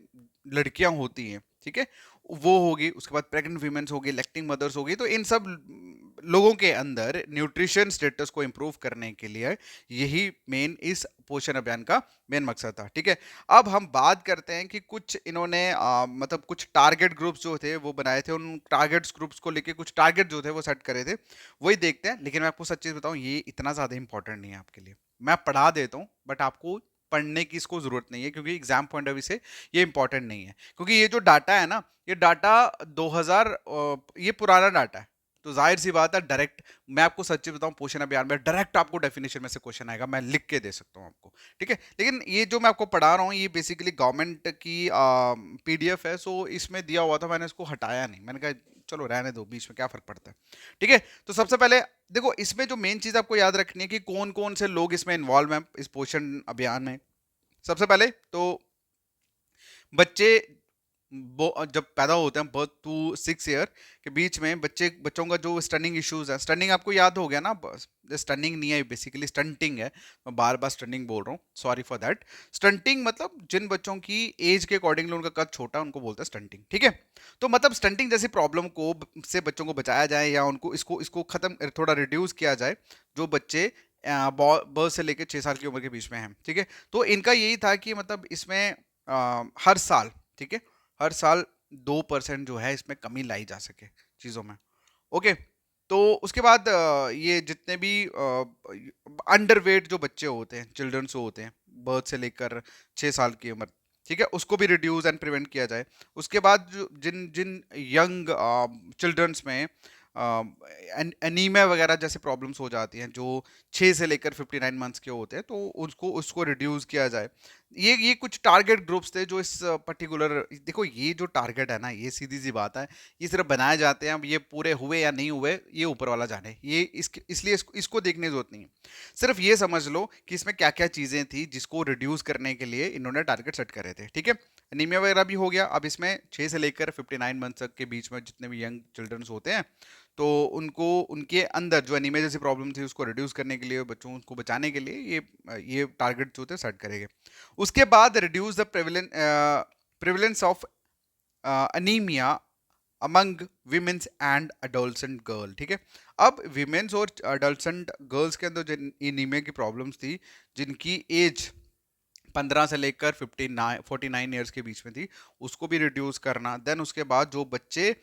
लड़कियां होती हैं, ठीक है, वो होगी, उसके बाद प्रेग्नेंट वीमेंस होगी, लैक्टिंग मदर्स होगी, तो इन सब लोगों के अंदर न्यूट्रिशन स्टेटस को इंप्रूव करने के लिए यही मेन इस पोषण अभियान का मेन मकसद था। ठीक है, अब हम बात करते हैं कि कुछ इन्होंने मतलब कुछ टारगेट ग्रुप्स जो थे वो बनाए थे, उन टारगेट्स ग्रुप्स को लेके कुछ टारगेट जो थे वो सेट करे थे, वही देखते हैं। लेकिन मैं आपको सच चीज बताऊं, ये इतना ज्यादा इंपॉर्टेंट नहीं है आपके लिए, मैं पढ़ा देता हूँ बट आपको पढ़ने की इसको जरूरत नहीं है, क्योंकि एग्जाम पॉइंट ऑफ व्यू से ये इंपॉर्टेंट नहीं है। क्योंकि ये जो डाटा है ना, ये डाटा 2000 ये पुराना डाटा है, तो जाहिर सी बात है डायरेक्ट, मैं आपको सच्ची बताऊं पोषण अभियान में डायरेक्ट आपको डेफिनेशन में से क्वेश्चन आएगा, मैं लिख के दे सकता हूं आपको। ठीक है, लेकिन ये जो मैं आपको पढ़ा रहा हूं ये बेसिकली गवर्नमेंट की पीडीएफ है, सो इसमें दिया हुआ था, मैंने इसको हटाया नहीं, मैंने कहा चलो रहने दो, बीच में क्या फर्क पड़ता है। ठीक है, तो सबसे पहले देखो इसमें जो मेन चीज आपको याद रखनी है कि कौन कौन से लोग इसमें इन्वॉल्व हैं इस पोषण अभियान में। सबसे पहले तो बच्चे, जब पैदा होते हैं बर्थ टू 6 ईयर के बीच में बच्चों का जो स्टनिंग इश्यूज है, स्टनिंग आपको याद हो गया ना, स्टनिंग नहीं है, बेसिकली स्टंटिंग है, मैं बार बार स्टनिंग बोल रहा हूँ, सॉरी फॉर दैट। स्टंटिंग मतलब जिन बच्चों की एज के अकॉर्डिंगली उनका कद छोटा है, उनको बोलते हैं स्टंटिंग, ठीक है। तो मतलब स्टंटिंग जैसी प्रॉब्लम को से बच्चों को बचाया जाए या उनको इसको इसको खत्म थोड़ा रिड्यूस किया जाए, जो बच्चे बर्थ से लेकर 6 साल की उम्र के बीच में हैं, ठीक है। तो इनका यही था कि मतलब इसमें हर साल, ठीक है, हर साल 2% जो है इसमें कमी लाई जा सके चीज़ों में। ओके, तो उसके बाद ये जितने भी अंडर वेट जो बच्चे होते हैं, चिल्ड्रंस होते हैं बर्थ से लेकर 6 साल की उम्र, ठीक है, उसको भी रिड्यूस एंड प्रिवेंट किया जाए। उसके बाद जो जिन जिन यंग चिल्ड्रंस में एनीमिया वगैरह जैसे प्रॉब्लम्स हो जाती हैं, जो 6 से लेकर 59 मंथ्स के होते हैं, तो उसको उसको रिड्यूस किया जाए। ये कुछ टारगेट ग्रुप्स थे जो इस पर्टिकुलर, देखो ये जो टारगेट है ना, ये सीधी सी बात है, ये सिर्फ बनाए जाते हैं, अब ये पूरे हुए या नहीं हुए ये ऊपर वाला जाने, ये इसलिए इसको देखने की जरूरत नहीं है। सिर्फ ये समझ लो कि इसमें क्या क्या चीजें थी जिसको रिड्यूस करने के लिए इन्होंने टारगेट सेट करे थे, ठीक है। एनीमिया वगैरह भी हो गया। अब इसमें 6 से लेकर 59 मंथ तक के बीच में जितने भी यंग चिल्ड्रंस होते हैं, तो उनको उनके अंदर जो एनीमिया जैसी प्रॉब्लम थी उसको रिड्यूस करने के लिए, बच्चों को बचाने के लिए ये टारगेट जो थे सेट करेंगे। उसके बाद reduce the prevalence of anaemia among women's and adolescent girl, ठीक है। अब विमेंस और अडोलसेंट गर्ल्स के अंदर जिन एनीमिया की प्रॉब्लम्स थी, जिनकी एज 15 से लेकर 49 ईयर्स के बीच में थी, उसको भी रिड्यूस करना। देन उसके बाद जो बच्चे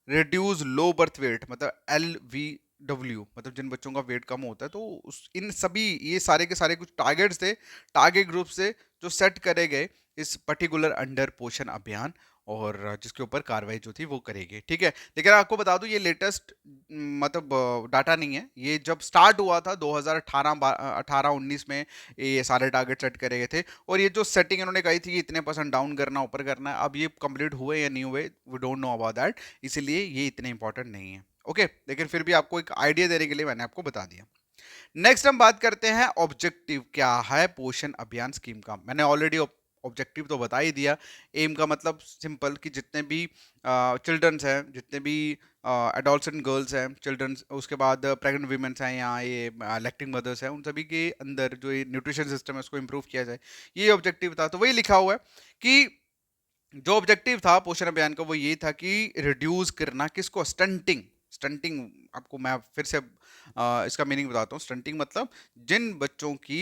रिड्यूस लो बर्थ वेट, मतलब LVW, मतलब जिन बच्चों का वेट कम होता है, तो इन सभी ये सारे के सारे कुछ टारगेट्स थे, टारगेट ग्रुप से जो सेट करे गए इस पर्टिकुलर अंडर पोषण अभियान, और जिसके ऊपर कार्रवाई जो थी वो करेगी, ठीक है। लेकिन आपको बता दूं ये लेटेस्ट मतलब डाटा नहीं है, ये जब स्टार्ट हुआ था 2018-19 में ये सारे टारगेट सेट करे गए थे, और ये जो सेटिंग इन्होंने कही थी कि इतने परसेंट डाउन करना, ऊपर करना है, अब ये कंप्लीट हुए या नहीं हुए we don't know about that, इसलिए ये इतने इंपॉर्टेंट नहीं है, ओके। लेकिन फिर भी आपको एक आइडिया देने के लिए मैंने आपको बता दिया। नेक्स्ट हम बात करते हैं ऑब्जेक्टिव क्या है पोषण अभियान स्कीम का। मैंने ऑलरेडी ऑब्जेक्टिव तो बता ही दिया। एम का मतलब सिंपल कि जितने भी चिल्ड्रंस हैं, जितने भी एडोलसेंट गर्ल्स हैं, चिल्ड्रंस, उसके बाद प्रेग्नेंट वीमेंस हैं या ये लैक्टिंग मदर्स हैं, उन सभी के अंदर जो ये न्यूट्रिशन सिस्टम है उसको इम्प्रूव किया जाए, ये ऑब्जेक्टिव था। तो वही लिखा हुआ है कि जो ऑब्जेक्टिव था पोषण अभियान का वो ये था कि रिड्यूस करना किसको, स्टंटिंग। स्टंटिंग आपको मैं फिर से इसका मीनिंग बताता हूँ। स्टंटिंग मतलब जिन बच्चों की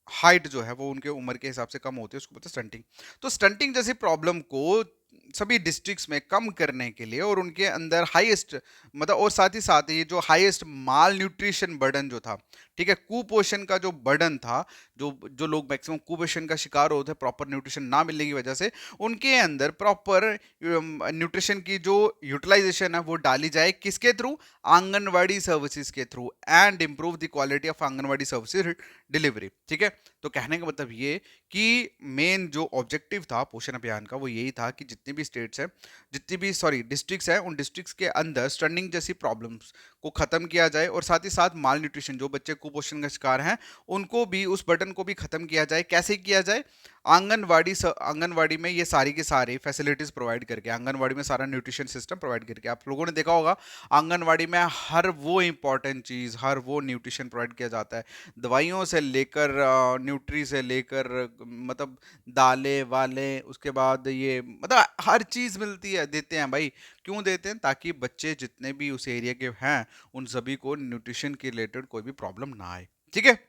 हाइट जो है वो उनके उम्र के हिसाब से कम होती है, उसको बोलते हैं स्टंटिंग। तो स्टंटिंग जैसी प्रॉब्लम को सभी डिस्ट्रिक्ट्स में कम करने के लिए, और उनके अंदर हाईएस्ट मतलब, और साथ ही साथ ये जो हाईएस्ट माल न्यूट्रिशन बर्डन जो था, ठीक है, कुपोषण का जो बर्डन था, जो जो लोग मैक्सिमम कुपोषण का शिकार होते हैं प्रॉपर न्यूट्रिशन ना मिलने की वजह से, उनके अंदर प्रॉपर न्यूट्रिशन की जो यूटिलाइजेशन है वो डाली जाए, किसके थ्रू, आंगनवाड़ी सर्विसेज के through, and improve the quality of anganwadi services delivery, ठीक है। तो कहने का मतलब ये कि मेन जो ऑब्जेक्टिव था पोषण अभियान का वो यही था कि जितनी भी स्टेट्स हैं, जितनी भी सॉरी डिस्ट्रिक्ट्स हैं, उन डिस्ट्रिक्ट्स के अंदर स्टनिंग जैसी प्रॉब्लम्स को खत्म किया जाए, और साथ ही साथ माल न्यूट्रिशन, जो बच्चे कुपोषण का शिकार हैं, उनको भी, उस बर्डन को भी खत्म किया जाए। कैसे किया जाए, आंगनवाड़ी में ये सारी की सारी फैसिलिटीज प्रोवाइड करके, आंगनवाड़ी में सारा न्यूट्रिशन सिस्टम प्रोवाइड करके। आप लोगों ने देखा होगा आंगनवाड़ी में हर वो इंपॉर्टेंट चीज, हर वो न्यूट्रिशन प्रोवाइड किया जाता है, दवाइयों से लेकर न्यूट्री से लेकर, मतलब दालें वाले, उसके बाद ये मतलब हर चीज मिलती है, देते हैं भाई। क्यों देते हैं, ताकि बच्चे जितने भी उस एरिया के हैं उन सभी को न्यूट्रिशन के रिलेटेड कोई भी प्रॉब्लम ना आए, ठीक है,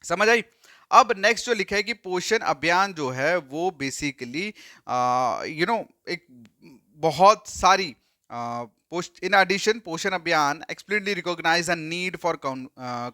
समझ आई। अब नेक्स्ट जो लिखा है कि पोषण अभियान जो है वो बेसिकली एक बहुत सारी इन addition पोषण अभियान explicitly recognize a need for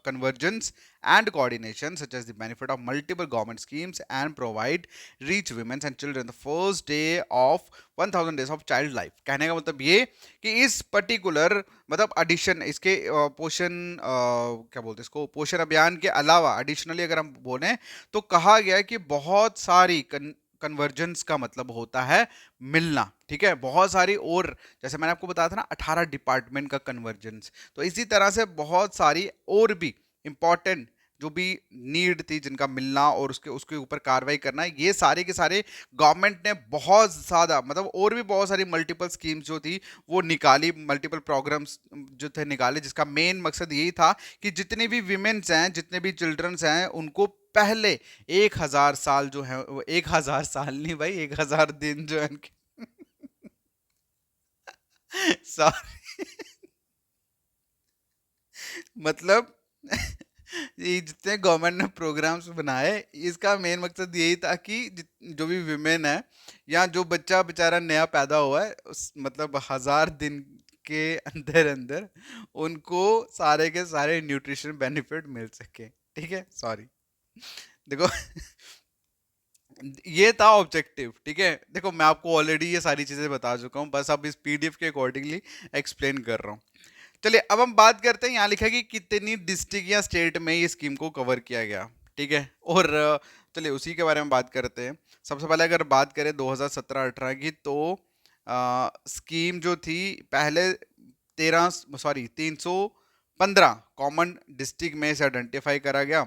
convergence and coordination such as the benefit of multiple government schemes and provide reach women and children the first day of 1000 days of child life। कहने का मतलब ये कि इस particular मतलब addition इसके पोषण क्या बोलते हैं इसको, पोषण अभियान के अलावा एडिशनली अगर हम बोलें तो कहा गया है कि बहुत सारी कन्वर्जेंस का मतलब होता है मिलना, ठीक है, बहुत सारी, और जैसे मैंने आपको बताया था ना 18 डिपार्टमेंट का कन्वर्जेंस, तो इसी तरह से बहुत सारी और भी इंपॉर्टेंट जो भी नीड थी जिनका मिलना और उसके उसके ऊपर कार्रवाई करना, ये सारे के सारे गवर्नमेंट ने बहुत ज़्यादा मतलब और भी बहुत सारी मल्टीपल स्कीम्स जो थी वो निकाली, मल्टीपल प्रोग्राम्स जो थे निकाले, जिसका मेन मकसद यही था कि जितने भी विमेन्स हैं, जितने भी चिल्ड्रंस हैं, उनको पहले 1000 साल जो है, 1000 साल नहीं भाई, 1000 दिन जो है उनके सॉरी मतलब ये जितने गवर्नमेंट ने प्रोग्राम्स बनाए, इसका मेन मकसद यही था कि जो भी विमेन है या जो बच्चा बेचारा नया पैदा हुआ है, उस मतलब 1000 दिन के अंदर अंदर उनको सारे के सारे न्यूट्रिशन बेनिफिट मिल सके। ठीक है, सॉरी, देखो ये था ऑब्जेक्टिव। ठीक है, देखो मैं आपको ऑलरेडी ये सारी चीजें बता चुका हूँ, बस अब इस पीडीएफ के अकॉर्डिंगली एक्सप्लेन कर रहा हूँ। चलिए अब हम बात करते हैं, यहाँ लिखा है कि कितनी डिस्ट्रिक्ट या स्टेट में ये स्कीम को कवर किया गया। ठीक है, और चलिए उसी के बारे में बात करते हैं। सबसे पहले अगर बात करें 2017-18 की, तो स्कीम जो थी पहले 315 कॉमन डिस्ट्रिक्ट में से आइडेंटिफाई करा गया।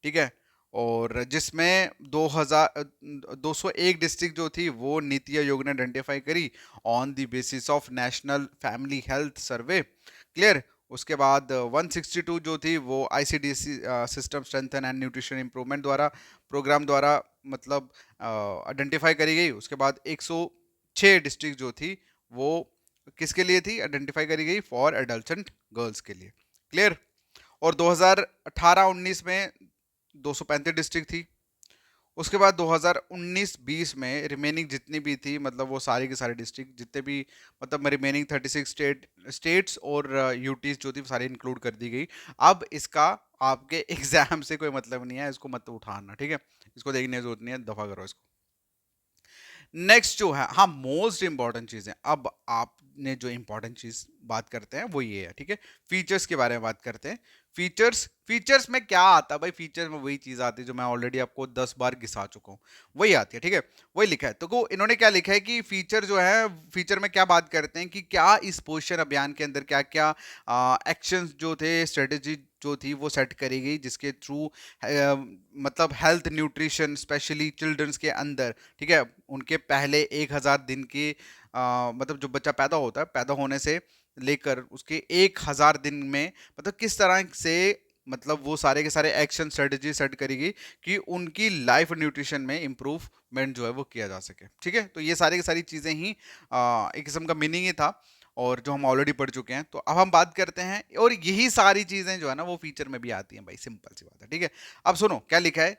ठीक है, और जिसमें 201 डिस्ट्रिक्ट जो थी वो नीति आयोग ने आइडेंटिफाई करी on the basis of national family health survey. Clear. उसके बाद 162 जो थी वो ICDS system strengthen and nutrition improvement द्वारा, प्रोग्राम द्वारा मतलब आइडेंटिफाई करी गई। उसके बाद 106 डिस्ट्रिक्ट जो थी वो किसके लिए थी, आइडेंटिफाई करी गई फॉर एडल्ट गर्ल्स के लिए। क्लियर। और 2018-19 में 235 डिस्ट्रिक्ट थी। उसके बाद 2019-20 में रिमेनिंग जितनी भी थी, मतलब वो सारी के सारे डिस्ट्रिक्ट जितने भी, मतलब रिमेनिंग 36 स्टेट्स और यूटीज जो थी सारी इंक्लूड कर दी गई। अब इसका आपके एग्जाम से कोई मतलब नहीं है, इसको मत उठाना। ठीक है, इसको देखने की जरूरत नहीं है, दफा करो इसको। नेक्स्ट जो है, हाँ मोस्ट इंपॉर्टेंट चीज है, अब आपने जो इंपॉर्टेंट चीज बात करते हैं वो ये है। ठीक है, फीचर्स के बारे में बात करते हैं। फीचर्स में क्या आता है भाई, फीचर्स में वही चीज आती है जो मैं ऑलरेडी आपको 10 बार घिसा चुका हूँ, वही आती है। ठीक है, वही लिखा है। तो इन्होंने क्या लिखा है कि फीचर जो है, फीचर में क्या बात करते हैं कि क्या इस पोषण अभियान के अंदर क्या क्या एक्शंस जो थे, स्ट्रेटेजी जो थी वो सेट करी गई, जिसके थ्रू मतलब हेल्थ न्यूट्रिशन स्पेशली चिल्ड्रंस के अंदर, ठीक है, उनके पहले 1000 दिन के मतलब जो बच्चा पैदा होता है, पैदा होने से लेकर उसके 1000 दिन में मतलब किस तरह से मतलब वो सारे के सारे एक्शन स्ट्रेटेजी सेट करेगी कि उनकी लाइफ न्यूट्रिशन में इम्प्रूवमेंट जो है वो किया जा सके। ठीक है, तो ये सारी की सारी चीज़ें ही एक किस्म का मीनिंग ही था, और जो हम ऑलरेडी पढ़ चुके हैं। तो अब हम बात करते हैं, और यही सारी चीज़ें जो है ना वो फीचर में भी आती हैं भाई, सिंपल सी बात है। ठीक है, अब सुनो क्या लिखा है।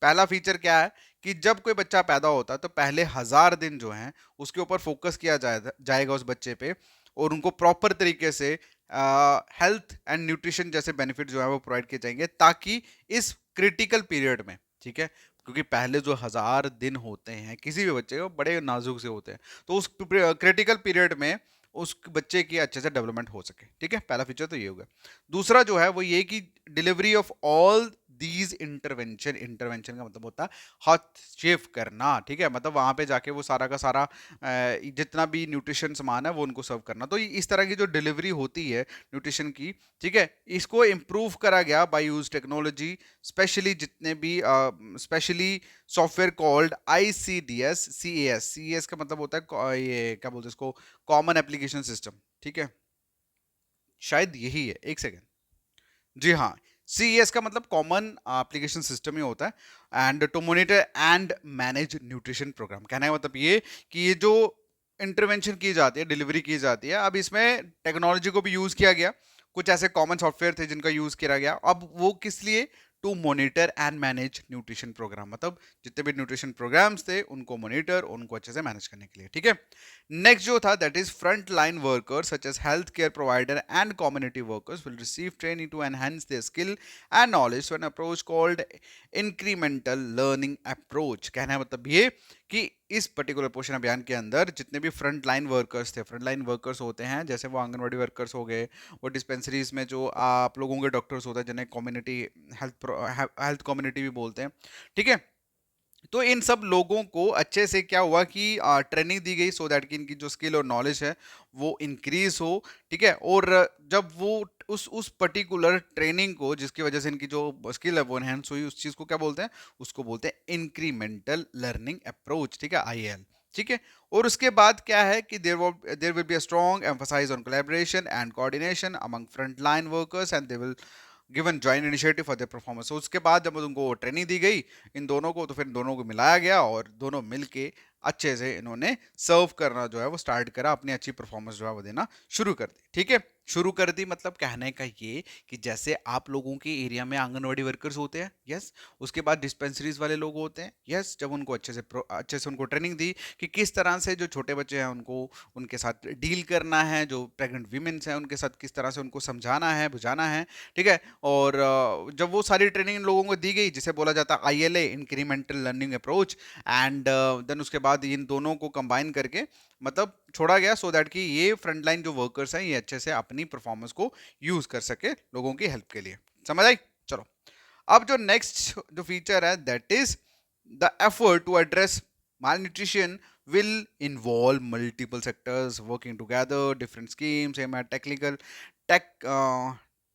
पहला फीचर क्या है कि जब कोई बच्चा पैदा होता है तो पहले 1000 दिन जो हैं उसके ऊपर फोकस किया जाएगा उस बच्चे पे, और उनको प्रॉपर तरीके से हेल्थ एंड न्यूट्रिशन जैसे बेनिफिट जो है वो प्रोवाइड किए जाएंगे, ताकि इस क्रिटिकल पीरियड में, ठीक है, क्योंकि पहले जो 1000 दिन होते हैं किसी भी बच्चे को बड़े नाजुक से होते हैं, तो उस क्रिटिकल पीरियड में उस बच्चे की अच्छे से डेवलपमेंट हो सके। ठीक है, पहला फीचर तो ये होगा। दूसरा जो है वो ये कि delivery of all these intervention, intervention का मतलब होता है हस्तक्षेप करना। ठीक है, मतलब वहां पे जाके वो सारा का सारा जितना भी न्यूट्रिशन सामान है वो उनको सर्व करना। तो इस तरह की जो डिलीवरी होती है न्यूट्रिशन की, ठीक है, इसको इम्प्रूव करा गया बाय यूज टेक्नोलॉजी, स्पेशली जितने भी specially software called ICDS CAS। CAS का मतलब होता है ये क्या बोलते हैं इसको, कॉमन एप्लीकेशन सिस्टम। ठीक है, शायद यही है, एक सेकेंड, जी हाँ, CES का मतलब कॉमन एप्लीकेशन सिस्टम ही होता है, and to monitor and manage nutrition programme. कहने का मतलब ये कि ये जो इंटरवेंशन की जाती है, डिलीवरी की जाती है, अब इसमें टेक्नोलॉजी को भी यूज किया गया। कुछ ऐसे कॉमन सॉफ्टवेयर थे जिनका यूज किया गया, अब वो किस लिए, to monitor and manage nutrition programme, मतलब जितने भी न्यूट्रिशन प्रोग्राम्स थे उनको मॉनिटर, उनको अच्छे से मैनेज करने के लिए। ठीक है, नेक्स्ट जो था that is front line workers such as health care provider and community workers will receive training to enhance their skill and knowledge through an approach called incremental learning approach. कहना है मतलब ये कि इस पर्टिकुलर पोषण अभियान के अंदर जितने भी फ्रंट लाइन वर्कर्स थे, फ्रंट लाइन वर्कर्स होते हैं जैसे वो आंगनवाड़ी वर्कर्स हो गए, वो डिस्पेंसरीज में जो आप लोगों के डॉक्टर्स होते हैं जिन्हें कम्युनिटी हेल्थ कम्युनिटी भी बोलते हैं। ठीक है, तो इन सब लोगों को अच्छे से क्या हुआ कि ट्रेनिंग दी गई सो दैट कि इनकी जो स्किल और नॉलेज है वो इंक्रीज हो, ठीक है। और जब वो उस पर्टिकुलर ट्रेनिंग को, जिसकी वजह से इनकी जो स्किल है वो एनहेंस हुई, उस चीज को क्या बोलते हैं, उसको बोलते हैं इंक्रीमेंटल लर्निंग अप्रोच, ठीक है, आईएल, ठीक है। और उसके बाद क्या है कि there will be a strong emphasise on collaboration and coordination among front line workers and they will given joint initiative for their performance. तो उसके बाद जब उनको ट्रेनिंग दी गई इन दोनों को, तो फिर दोनों को मिलाया गया और दोनों मिलके अच्छे से इन्होंने सर्व करना जो है वो स्टार्ट करा, अपनी अच्छी परफॉर्मेंस जो है वो देना शुरू कर दी, ठीक है। शुरू कर दी मतलब कहने का ये कि जैसे आप लोगों के एरिया में आंगनवाड़ी वर्कर्स होते हैं, यस, उसके बाद डिस्पेंसरीज वाले लोग होते हैं, यस, जब उनको अच्छे से उनको ट्रेनिंग दी कि किस तरह से जो छोटे बच्चे हैं उनको उनके साथ डील करना है, जो प्रेग्नेंट वीमेंस हैं उनके साथ किस तरह से उनको समझाना है, बुझाना है, ठीक है। और जब वो सारी ट्रेनिंग इन लोगों को दी गई, जिसे बोला जाता है ILA, incremental learning approach, and then उसके बाद इन दोनों को कंबाइन करके मतलब छोड़ा गया सो दैट कि ये फ्रंटलाइन जो वर्कर्स हैं ये अच्छे से अपनी परफॉर्मेंस को यूज कर सके लोगों की हेल्प के लिए। समझ आई? चलो, अब जो नेक्स्ट जो फीचर है that is the effort to address malnutrition will involve multiple sectors working together, different schemes aim at tech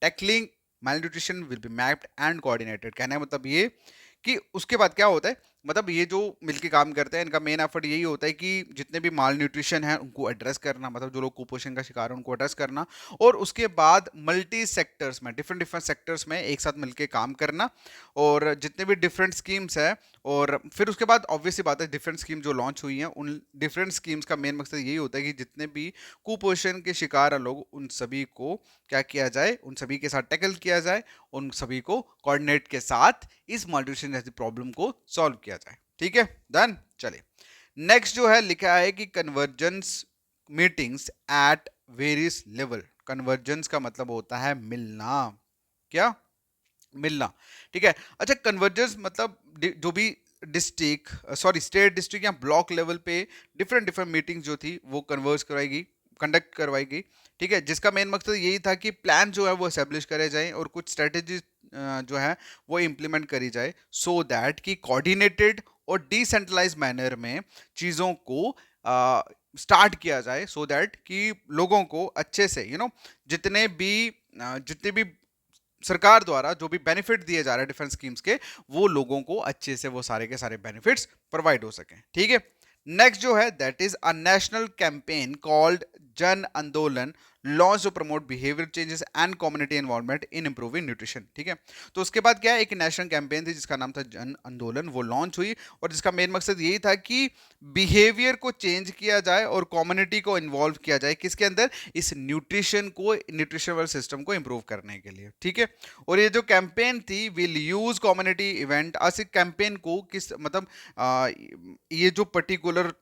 tackling malnutrition will be mapped and coordinated। कहने का मतलब ये कि उसके बाद क्या होता है, मतलब ये जो मिलके काम करते हैं इनका मेन एफर्ट यही होता है कि जितने भी माल न्यूट्रिशन है उनको एड्रेस करना, मतलब जो लोग कुपोषण का शिकार है उनको एड्रेस करना, और उसके बाद मल्टी सेक्टर्स में, डिफरेंट डिफरेंट सेक्टर्स में एक साथ मिलके काम करना, और जितने भी डिफरेंट स्कीम्स है, और फिर उसके बाद ऑब्वियसली बात है डिफरेंट स्कीम जो लॉन्च हुई हैं उन डिफरेंट स्कीम्स का मेन मकसद यही होता है कि जितने भी कुपोषण के शिकार हैं लोग उन सभी को क्या किया जाए, उन सभी के साथ टैकल किया जाए, उन सभी को कोऑर्डिनेट के साथ इस मॉल्यूशन जैसी प्रॉब्लम को सॉल्व किया जाए, ठीक है। डन। चलिए, नेक्स्ट जो है लिखा है कि convergence meetings at various level. Convergence का मतलब होता है मिलना, क्या मिलना, ठीक है। अच्छा, कन्वर्जेंस मतलब जो भी डिस्ट्रिक्ट सॉरी स्टेट डिस्ट्रिक्ट या ब्लॉक लेवल पे डिफरेंट डिफरेंट मीटिंग्स जो थी वो कन्वर्ज करवाएगी, कंडक्ट करवाई गई, ठीक है, जिसका मेन मकसद यही था कि प्लान जो है वो एस्टेब्लिश करे जाए और कुछ स्ट्रेटेजी जो है वो इम्प्लीमेंट करी जाए सो दैट कि कोऑर्डिनेटेड और डिसेंट्रलाइज मैनर में चीज़ों को स्टार्ट किया जाए, सो दैट कि लोगों को अच्छे से जितने भी सरकार द्वारा जो भी बेनिफिट दिए जा रहे हैं डिफरेंट स्कीम्स के, वो लोगों को अच्छे से वो सारे के सारे बेनिफिट्स प्रोवाइड हो सके, ठीक है। नेक्स्ट जो है that is a national campaign called Jan Andolan launch to promote behaviour changes and community involvement in improving nutrition, ठीक है। तो उसके बाद क्या है, एक नेशनल कैंपेन थी जिसका नाम था जन आंदोलन, वो लॉन्च हुई और जिसका मेन मकसद यही था कि बिहेवियर को चेंज किया जाए और कम्युनिटी को इन्वॉल्व किया जाए किसके अंदर, इस न्यूट्रिशनल सिस्टम को इंप्रूव करने के लिए, ठीक है। और ये जो कैंपेन थी विल यूज कम्युनिटी इवेंट, इस कैंपेन को किस मतलब ये जो पर्टिकुलर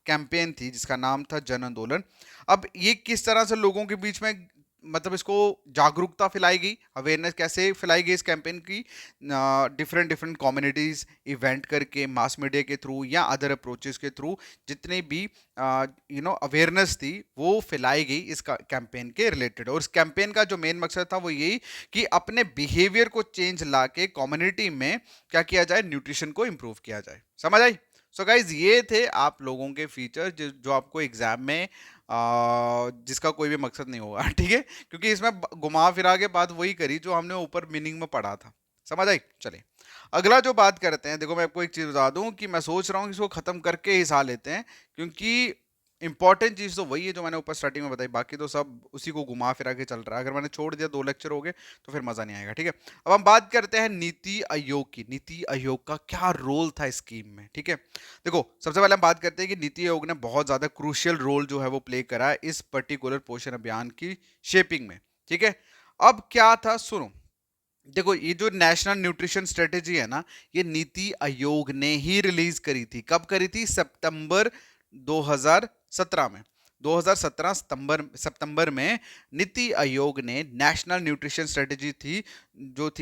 कैंपेन थी जिसका नाम था जन आंदोलन, अब ये किस तरह से लोगों के बीच में मतलब इसको जागरूकता फैलाई गई, अवेयरनेस कैसे फैलाई गई इस कैंपेन की, डिफरेंट डिफरेंट कम्युनिटीज इवेंट करके, मास मीडिया के थ्रू या अदर अप्रोचेस के थ्रू जितने भी अवेयरनेस थी वो फैलाई गई इस कैंपेन के रिलेटेड। और इस कैंपेन का जो मेन मकसद था वो यही कि अपने बिहेवियर को चेंज ला के कम्युनिटी में क्या किया जाए, न्यूट्रिशन को इम्प्रूव किया जाए। समझ आई? सो गाइज, ये थे आप लोगों के फीचर जो आपको एग्जाम में जिसका कोई भी मकसद नहीं होगा, ठीक है, क्योंकि इसमें घुमा फिरा के बात वही करी जो हमने ऊपर मीनिंग में पढ़ा था। समझ आई? चलिए, अगला जो बात करते हैं, देखो मैं आपको एक चीज बता दूं कि मैं सोच रहा हूँ कि इसको खत्म करके ही हिस्सा लेते हैं, क्योंकि इंपॉर्टेंट चीज तो वही है जो मैंने ऊपर स्टार्टिंग में बताई, बाकी तो सब उसी को घुमा फिरा के चल रहा है। अगर मैंने छोड़ दिया 2 लेक्चर हो गए तो फिर मजा नहीं आएगा, ठीक है। अब हम बात करते हैं नीति आयोग की। नीति आयोग का क्या रोल था इस स्कीम में, ठीक है। देखो, सबसे पहले हम बात करते हैं कि नीति आयोग ने बहुत ज्यादा क्रूशियल रोल जो है वो प्ले करा है इस पर्टिकुलर पोषण अभियान की शेपिंग में, ठीक है। अब क्या था, सुनो, देखो ये जो नेशनल न्यूट्रिशन स्ट्रेटेजी है ना, ये नीति आयोग ने ही रिलीज करी थी। कब करी थी? सितंबर 2017 में। 2017 सितंबर में नीति आयोग ने नेशनल न्यूट्रिशन स्ट्रेटेजी थी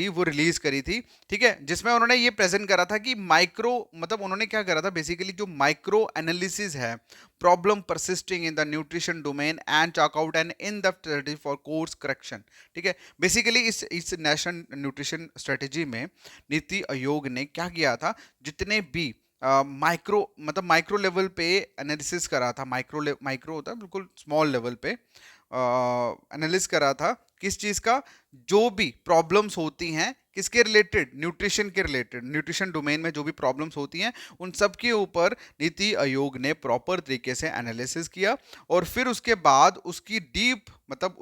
वो रिलीज करी थी, ठीक है, जिसमें उन्होंने ये प्रेजेंट करा था कि माइक्रो मतलब उन्होंने क्या करा था बेसिकली, जो माइक्रो एनालिसिस है problem persisting in the nutrition domain and chalk out and in the strategy for course correction, ठीक है। बेसिकली इस नेशनल न्यूट्रिशन स्ट्रेटेजी में नीति आयोग ने क्या किया था, जितने भी माइक्रो लेवल पे एनालिसिस करा था, माइक्रो होता है बिल्कुल स्मॉल लेवल पे एनालिसिस करा था किस चीज का, जो भी प्रॉब्लम्स होती हैं किसके रिलेटेड, न्यूट्रिशन के रिलेटेड, न्यूट्रिशन डोमेन में जो भी प्रॉब्लम्स होती हैं उन सब के ऊपर नीति आयोग ने प्रॉपर तरीके से एनालिसिस किया, और फिर उसके बाद उसकी डीप मतलब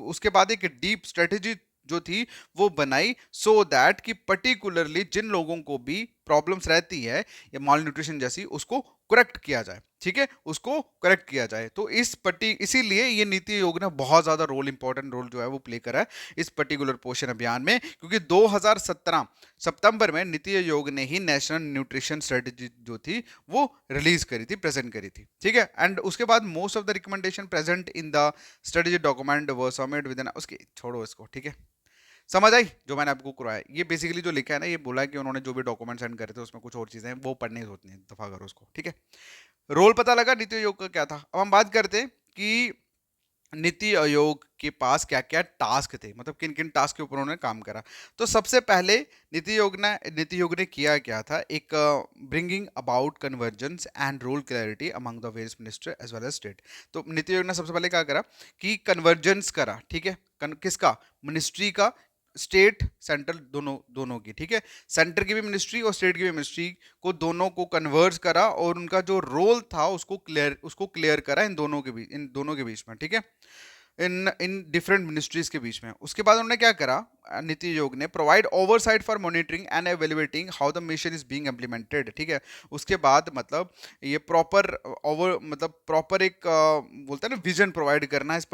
उसके बाद एक डीप स्ट्रेटेजी जो थी वो बनाई, सो दैट कि पर्टिकुलरली जिन लोगों को भी प्रॉब्लम्स रहती है या माल न्यूट्रिशन जैसी, उसको करेक्ट किया जाए, ठीक है, उसको करेक्ट किया जाए। तो इसीलिए ये नीति आयोग ने बहुत ज्यादा इंपॉर्टेंट रोल जो है वो प्ले करा है इस पर्टिकुलर पोषण अभियान में, क्योंकि 2017 सितंबर में नीति आयोग ने ही नेशनल न्यूट्रिशन स्ट्रेटेजी जो थी वो रिलीज करी थी, प्रेजेंट करी थी, ठीक है। एंड उसके बाद most of the recommendation present in the strategy document were submit with an, उसके छोड़ो इसको, ठीक है। समझ आई जो मैंने आपको कराया, ये बेसिकली जो लिखा है ना, ये बोला है कि उन्होंने जो भी डॉक्यूमेंट सेंड करे थे उसमें कुछ और चीजें हैं वो पढ़ने की होती हैं, दफा करो उसको, ठीक है। रोल पता लगा नीति आयोग का क्या था। अब हम बात करते हैं कि नीति आयोग के पास क्या क्या टास्क थे, मतलब किन किन टास्क के ऊपर उन्होंने काम करा। तो सबसे पहले नीति आयोग ने किया क्या था, एक bringing about convergence and rule clarity among the various minister as well as state. तो नीति आयोग ने सबसे पहले क्या करा कि कन्वर्जेंस करा, ठीक है, किसका, मिनिस्ट्री का, स्टेट सेंट्रल दोनों की, ठीक है, सेंटर की भी मिनिस्ट्री और स्टेट की भी मिनिस्ट्री को, दोनों को कन्वर्ज करा और उनका जो रोल था उसको क्लियर करा इन दोनों के बीच में, ठीक है, इन डिफरेंट मिनिस्ट्रीज के बीच में। उसके बाद उन्होंने क्या करा, नीति आयोग ने provide oversight for monitoring and evaluating how the mission is being implemented, ठीक है। उसके बाद मतलब ये प्रॉपर एक बोलते हैं ना विजन प्रोवाइड करना इस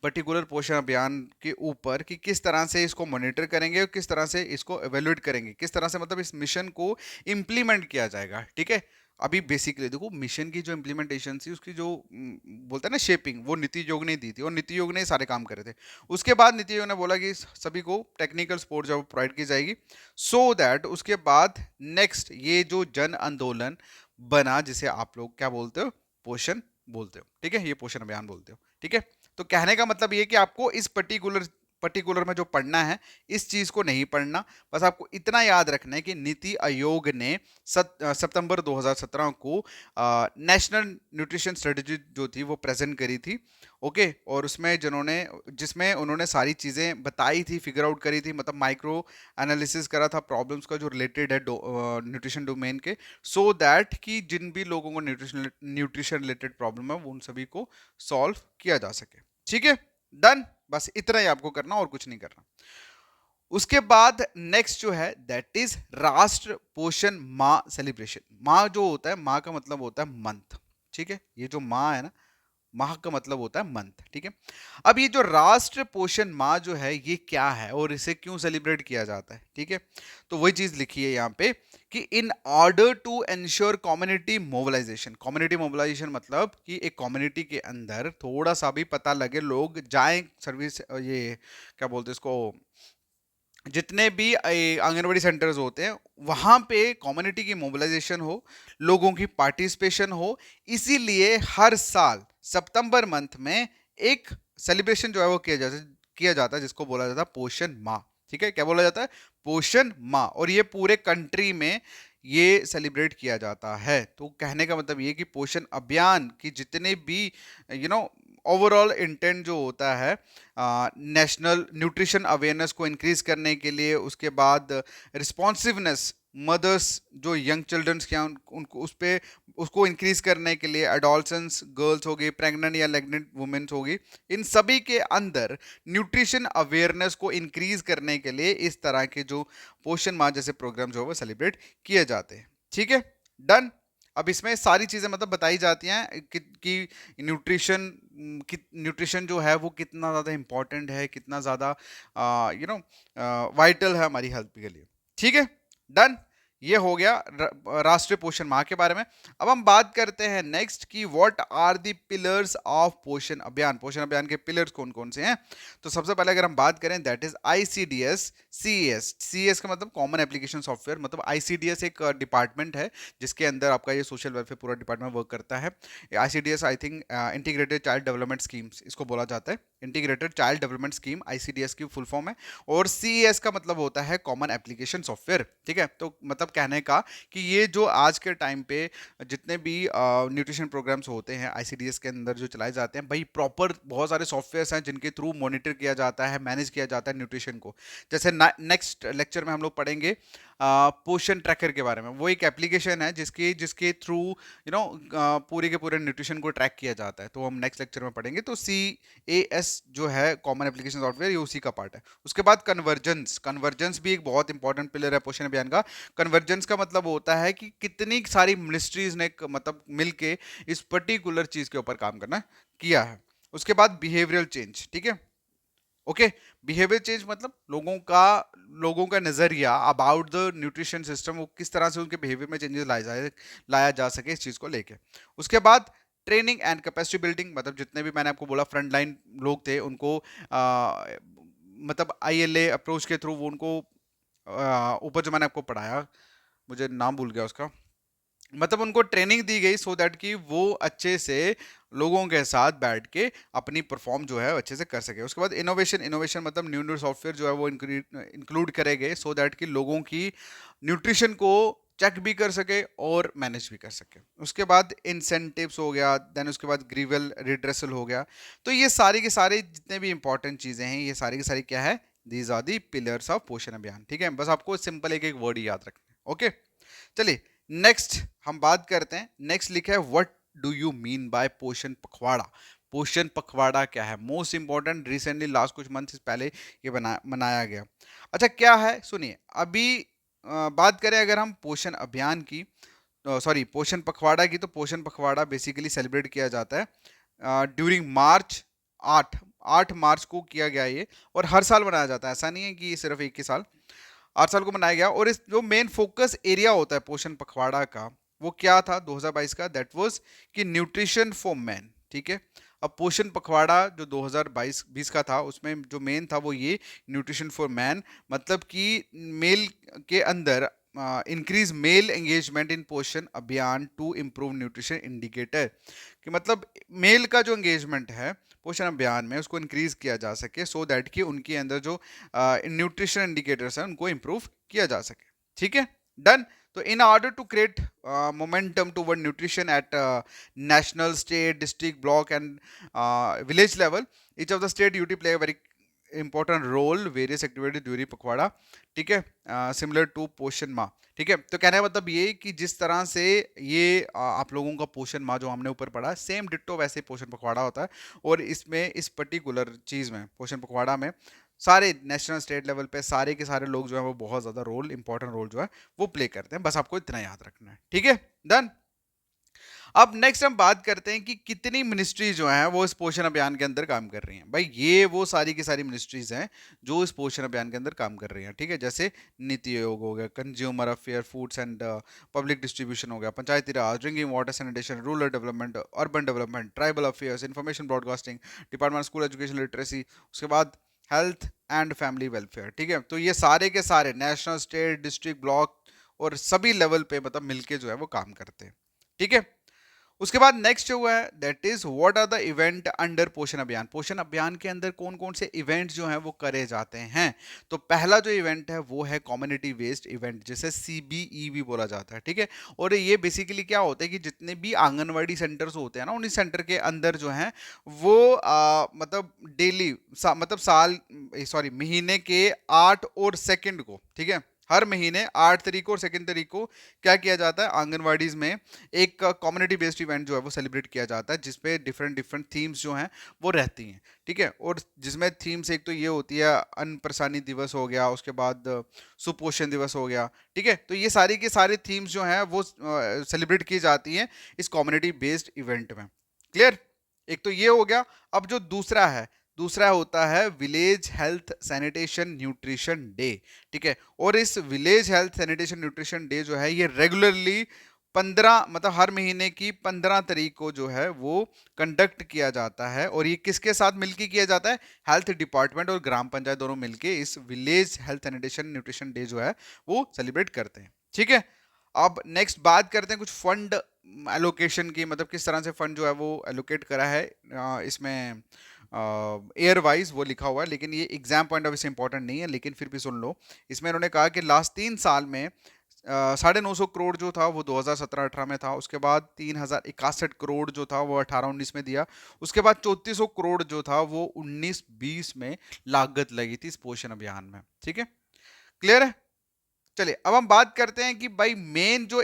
पर्टिकुलर पोषण अभियान के ऊपर, कि किस तरह से इसको मॉनिटर करेंगे और किस तरह से इसको एवेल्युएट करेंगे, किस तरह से मतलब इस मिशन को इम्प्लीमेंट किया जाएगा, ठीक है। अभी बेसिकली देखो, मिशन की जो इम्प्लीमेंटेशन थी उसकी जो बोलते हैं ना शेपिंग, वो नीति आयोग ने दी थी और नीति आयोग ने सारे काम करे थे। उसके बाद नीति आयोग ने बोला कि सभी को टेक्निकल सपोर्ट जो प्रोवाइड की जाएगी, सो दैट उसके बाद नेक्स्ट ये जो जन आंदोलन बना, जिसे आप लोग क्या बोलते हो, पोषण बोलते हो, ठीक है, ये पोषण अभियान बोलते हो, ठीक है। तो कहने का मतलब ये कि आपको इस पर्टिकुलर में जो पढ़ना है इस चीज को नहीं पढ़ना, बस आपको इतना याद रखना है कि नीति आयोग ने सितंबर 2017 को नेशनल न्यूट्रिशन स्ट्रेटेजी जो थी वो प्रेजेंट करी थी, ओके। और जिसमें उन्होंने सारी चीजें बताई थी, फिगर आउट करी थी, मतलब माइक्रो एनालिसिस करा था प्रॉब्लम्स का जो रिलेटेड है न्यूट्रिशन डोमेन के, सो दैट कि जिन भी लोगों को न्यूट्रिशन रिलेटेड प्रॉब्लम है वो उन सभी को सॉल्व किया जा सके, ठीक है, डन। बस इतना ही आपको करना और कुछ नहीं करना। उसके बाद नेक्स्ट जो है दैट इज राष्ट्र पोषण माह सेलिब्रेशन। माह जो होता है, माह का मतलब होता है मंथ, ठीक है, ये जो माह है ना, माह का मतलब होता है मंथ, ठीक है। अब ये जो राष्ट्र पोषण माह जो है ये क्या है और इसे क्यों सेलिब्रेट किया जाता है, ठीक है। तो वही चीज लिखी है यहाँ पे कि in order to ensure community mobilisation मतलब कि एक कम्युनिटी के अंदर थोड़ा सा भी पता लगे, लोग जाएं सर्विस, ये क्या बोलते हैं इसको, जितने भी आंगनबाड़ी सेंटर्स होते हैं वहां पे कम्युनिटी की मोबिलाइजेशन हो, लोगों की पार्टिसिपेशन हो, इसीलिए हर साल सितंबर मंथ में एक सेलिब्रेशन जो है वो किया जाता है जिसको बोला जाता है पोषण माह, ठीक है। क्या बोला जाता है, पोषण माह, और ये पूरे कंट्री में ये सेलिब्रेट किया जाता है। तो कहने का मतलब ये कि पोषण अभियान की जितने भी ओवरऑल इंटेंट जो होता है नेशनल न्यूट्रिशन अवेयरनेस को इंक्रीज करने के लिए, उसके बाद रिस्पॉन्सिवनेस मदर्स जो यंग चिल्ड्रंस क्या उनको उसको इंक्रीज करने के लिए, एडोलसेंस गर्ल्स होगी, प्रेग्नेंट या लेग्नेंट वुमेन्स होगी, इन सभी के अंदर न्यूट्रिशन अवेयरनेस को इंक्रीज करने के लिए इस तरह के जो पोषण माह जैसे प्रोग्राम जो है वो सेलिब्रेट किए जाते हैं, ठीक है, डन। अब इसमें सारी चीजें मतलब बताई जाती हैं कि न्यूट्रिशन जो है वो कितना ज़्यादा इंपॉर्टेंट है, कितना ज़्यादा वाइटल है हमारी हेल्थ के लिए, ठीक है, डन। ये हो गया राष्ट्रीय पोषण माह के बारे में। अब हम बात करते हैं नेक्स्ट कि what are the pillars of Poshan Abhiyan. पोषण अभियान के पिलर्स कौन कौन से हैं? तो सबसे पहले अगर हम बात करें that is ICDS CS. CS का मतलब कॉमन एप्लीकेशन सॉफ्टवेयर, मतलब आईसीडीएस एक डिपार्टमेंट है जिसके अंदर आपका ये सोशल वेलफेयर पूरा डिपार्टमेंट वर्क करता है। ICDS I think integrated child development schemes इसको बोला जाता है, integrated child development scheme ICDS की फुल फॉर्म है। और सीएस का मतलब होता है कॉमन एप्लीकेशन सॉफ्टवेयर, ठीक है। तो मतलब कहने का कि ये जो आज के टाइम पे जितने भी न्यूट्रिशन प्रोग्राम्स होते हैं आईसीडीएस के अंदर जो चलाए जाते हैं, भाई प्रॉपर बहुत सारे सॉफ्टवेयर्स हैं जिनके थ्रू मॉनिटर किया जाता है, मैनेज किया जाता है न्यूट्रिशन को। जैसे नेक्स्ट लेक्चर में हम लोग पढ़ेंगे पोषण ट्रैकर के बारे में। वो एक एप्लीकेशन है जिसके जिसके थ्रू पूरे के पूरे न्यूट्रिशन को ट्रैक किया जाता है, तो हम नेक्स्ट लेक्चर में पढ़ेंगे। तो CAS जो है कॉमन एप्लीकेशन सॉफ्टवेयर, ये उसी का पार्ट है। उसके बाद कन्वर्जेंस, कन्वर्जेंस भी एक बहुत इंपॉर्टेंट पिलर है पोषण अभियान का। कन्वर्जेंस का मतलब होता है कि कितनी सारी मिनिस्ट्रीज ने मतलब मिलके इस पर्टिकुलर चीज के ऊपर काम करना किया है। उसके बाद बिहेवियरल चेंज, ठीक है, ओके। बिहेवियर चेंज मतलब लोगों का नजरिया अबाउट द न्यूट्रिशन सिस्टम, वो किस तरह से उनके बिहेवियर में चेंजेस लाया जा सके इस चीज को लेके। उसके बाद ट्रेनिंग एंड कैपेसिटी बिल्डिंग, मतलब जितने भी मैंने आपको बोला फ्रंट लाइन लोग थे उनको मतलब ILA अप्रोच के थ्रू वो उनको ऊपर जो मैंने आपको पढ़ाया, मुझे नाम भूल गया उसका, मतलब उनको ट्रेनिंग दी गई सो दैट कि वो अच्छे से लोगों के साथ बैठ के अपनी परफॉर्म जो है अच्छे से कर सके। उसके बाद इनोवेशन, इनोवेशन मतलब न्यू न्यू सॉफ्टवेयर जो है वो इंक्लूड करे गए सो दैट कि लोगों की न्यूट्रिशन को चेक भी कर सके और मैनेज भी कर सके। उसके बाद इंसेंटिव्स हो गया, देन उसके बाद ग्रीवल रिड्रेसल हो गया। तो ये सारे के सारे जितने भी इंपॉर्टेंट चीजें हैं ये सारी की सारी क्या है, these are the pillars of Poshan Abhiyan, ठीक है। बस आपको सिंपल एक एक वर्ड ही याद रखना है, ओके। चलिए नेक्स्ट हम बात करते हैं। नेक्स्ट लिखा है what do you mean by पोषण पखवाड़ा। पोषण पखवाड़ा क्या है? मोस्ट इंपॉर्टेंट, रिसेंटली लास्ट कुछ मंथ पहले ये मनाया गया। अच्छा क्या है सुनिए, अभी बात करें अगर हम पोषण अभियान की, सॉरी पोषण पखवाड़ा की, तो पोषण पखवाड़ा बेसिकली सेलिब्रेट किया जाता है ड्यूरिंग मार्च 8 मार्च को किया गया ये, और हर साल मनाया जाता है, ऐसा नहीं है कि सिर्फ एक ही साल, 8 साल को मनाया गया। और इस जो मेन फोकस एरिया होता है पोषण पखवाड़ा का वो क्या था 2022 का, दैट वाज कि न्यूट्रिशन फॉर मैन, ठीक है। अब पोषण पखवाड़ा जो 2022 का था उसमें जो मेन था वो ये न्यूट्रिशन फॉर मैन, मतलब कि मेल के अंदर इंक्रीज मेल एंगेजमेंट इन पोषण अभियान टू इम्प्रूव न्यूट्रिशन इंडिकेटर, कि मतलब मेल का जो एंगेजमेंट है पोषण अभियान में उसको इंक्रीज किया जा सके सो दैट कि उनके अंदर जो न्यूट्रिशन इंडिकेटर्स हैं उनको इम्प्रूव किया जा सके, ठीक है, डन। तो in order to create momentum toward nutrition at national, state, district, block and village level, each of the state UT play a very important role various activities during पखवाड़ा, ठीक है, सिमिलर टू पोषण माह, ठीक है। तो कहने का मतलब ये कि जिस तरह से ये आप लोगों का पोषण माह जो हमने ऊपर पढ़ा सेम डिट्टो वैसे पोषण पखवाड़ा होता है। और इसमें इस पर्टिकुलर चीज़ में पोषण पखवाड़ा में सारे नेशनल स्टेट लेवल पे सारे के सारे लोग जो है वो बहुत ज़्यादा रोल, इंपॉर्टेंट रोल जो है वो प्ले करते हैं। बस आपको इतना याद रखना है, ठीक है, डन। अब नेक्स्ट हम बात करते हैं कि कितनी मिनिस्ट्री जो हैं वो इस पोषण अभियान के अंदर काम कर रही हैं। भाई ये वो सारी की सारी मिनिस्ट्रीज हैं जो इस पोषण अभियान के अंदर काम कर रही हैं, ठीक है। जैसे नीति आयोग हो गया, consumer affair, foods and public distribution हो गया, Panchayati Raj, drinking water sanitation, rural development, urban development, tribal affairs, information broadcasting, department school education literacy, उसके बाद हेल्थ एंड फैमिली वेलफेयर, ठीक है। तो ये सारे के सारे नेशनल, स्टेट, डिस्ट्रिक्ट, ब्लॉक और सभी लेवल पे मतलब मिलके जो है वो काम करते हैं, ठीक है। उसके बाद नेक्स्ट जो है that is what are the event under Poshan Abhiyan. पोषण अभियान के अंदर कौन कौन से इवेंट्स जो हैं वो करे जाते हैं। तो पहला जो इवेंट है वो है कम्युनिटी बेस्ड इवेंट, जिसे CBE भी बोला जाता है, ठीक है। और ये बेसिकली क्या होता है कि जितने भी आंगनवाड़ी सेंटर्स होते हैं ना उन्हीं सेंटर के अंदर जो है वो मतलब डेली मतलब महीने के 8 और 2 को, ठीक है, हर महीने 8 तारीख को और 2 तारीख को क्या किया जाता है आंगनवाड़ीज में एक कम्युनिटी बेस्ड इवेंट जो है वो सेलिब्रेट किया जाता है, जिसपे डिफरेंट डिफरेंट थीम्स जो हैं वो रहती हैं, ठीक है। और जिसमें थीम्स एक तो ये होती है अन्न प्रसानी दिवस हो गया, उसके बाद सुपोषण दिवस हो गया, ठीक है। तो ये सारी के सारे थीम्स जो हैं वो सेलिब्रेट की जाती हैं इस कम्युनिटी बेस्ड इवेंट में, क्लियर। एक तो ये हो गया। अब जो दूसरा है दूसरा होता है village health sanitation nutrition day. ठीक है, और इस village health sanitation nutrition day जो है ये रेगुलरली 15 मतलब हर महीने की 15 तारीख को जो है वो कंडक्ट किया जाता है। और ये किसके साथ मिलकर किया जाता है? हेल्थ डिपार्टमेंट और ग्राम पंचायत दोनों मिलके इस village health sanitation nutrition day जो है वो सेलिब्रेट करते हैं। ठीक है, अब नेक्स्ट बात करते हैं कुछ फंड एलोकेशन की, मतलब किस तरह से फंड जो है वो एलोकेट करा है। इसमें एयर वाइज वो लिखा हुआ है, लेकिन ये एग्जाम पॉइंट ऑफ व्यू से इंपॉर्टेंट नहीं है, लेकिन फिर भी सुन लो। इसमें उन्होंने कहा कि लास्ट 3 साल में 950 करोड़ जो था वो 2017-18 में था। उसके बाद 3061 करोड़ जो था वो 18-19 में दिया। उसके बाद 3400 करोड़ जो था वो 19-20 में लागत लगी थी इस पोषण अभियान में। ठीक है, क्लियर है? चलिए अब हम बात करते हैं कि भाई मेन जो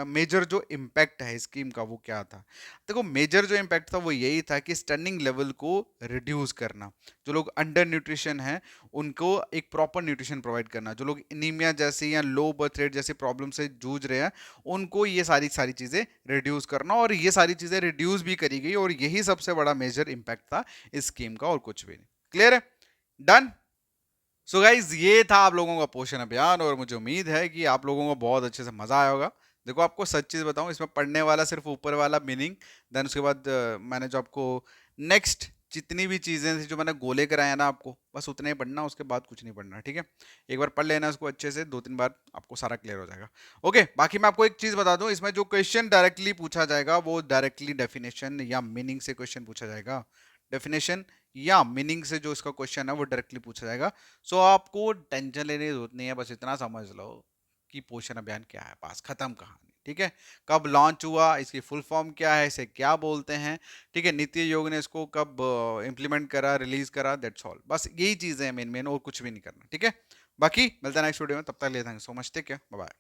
मेजर जो इम्पैक्ट है स्कीम का वो क्या था। देखो मेजर जो इम्पैक्ट था वो यही था कि स्टनिंग लेवल को रिड्यूस करना, जो लोग अंडर न्यूट्रिशन हैं उनको एक प्रॉपर न्यूट्रिशन प्रोवाइड करना, जो लोग एनीमिया जैसी या लो बर्थ रेट जैसी प्रॉब्लम से जूझ रहे हैं उनको ये सारी सारी चीज़ें रिड्यूस करना, और ये सारी चीज़ें रिड्यूस भी करी गई, और यही सबसे बड़ा मेजर इम्पैक्ट था इस स्कीम का, और कुछ भी नहीं। क्लियर है? डन। सो गाइज ये था आप लोगों का पोषण अभियान, और मुझे उम्मीद है कि आप लोगों को बहुत अच्छे से मजा आया होगा। देखो आपको सच चीज बताऊं, इसमें पढ़ने वाला सिर्फ ऊपर वाला मीनिंग, देन उसके बाद मैंने जो आपको नेक्स्ट जितनी भी चीजें थी जो मैंने गोले कराया ना आपको, बस उतने ही पढ़ना, उसके बाद कुछ नहीं पढ़ना। ठीक है, एक बार पढ़ लेना उसको अच्छे से, 2-3 बार आपको सारा क्लियर हो जाएगा। ओके, बाकी मैं आपको एक चीज बता दूं, इसमें जो क्वेश्चन डायरेक्टली पूछा जाएगा वो डायरेक्टली डेफिनेशन या मीनिंग से क्वेश्चन पूछा जाएगा। डेफिनेशन या मीनिंग से जो इसका क्वेश्चन है वो डायरेक्टली पूछा जाएगा। सो आपको टेंशन लेने की जरूरत नहीं है, बस इतना समझ लो कि पोषण अभियान क्या है, पास खत्म कहानी। ठीक है, कब लॉन्च हुआ, इसकी फुल फॉर्म क्या है, इसे क्या बोलते हैं। ठीक है, नीति आयोग ने इसको कब इंप्लीमेंट करा, रिलीज करा, दैट्स ऑल। बस यही चीजें हैं मेन मेन, और कुछ भी नहीं करना। ठीक है, बाकी मिलता है नेक्स्ट वीडियो में, तब तक ले thanks so much, take care, bye bye.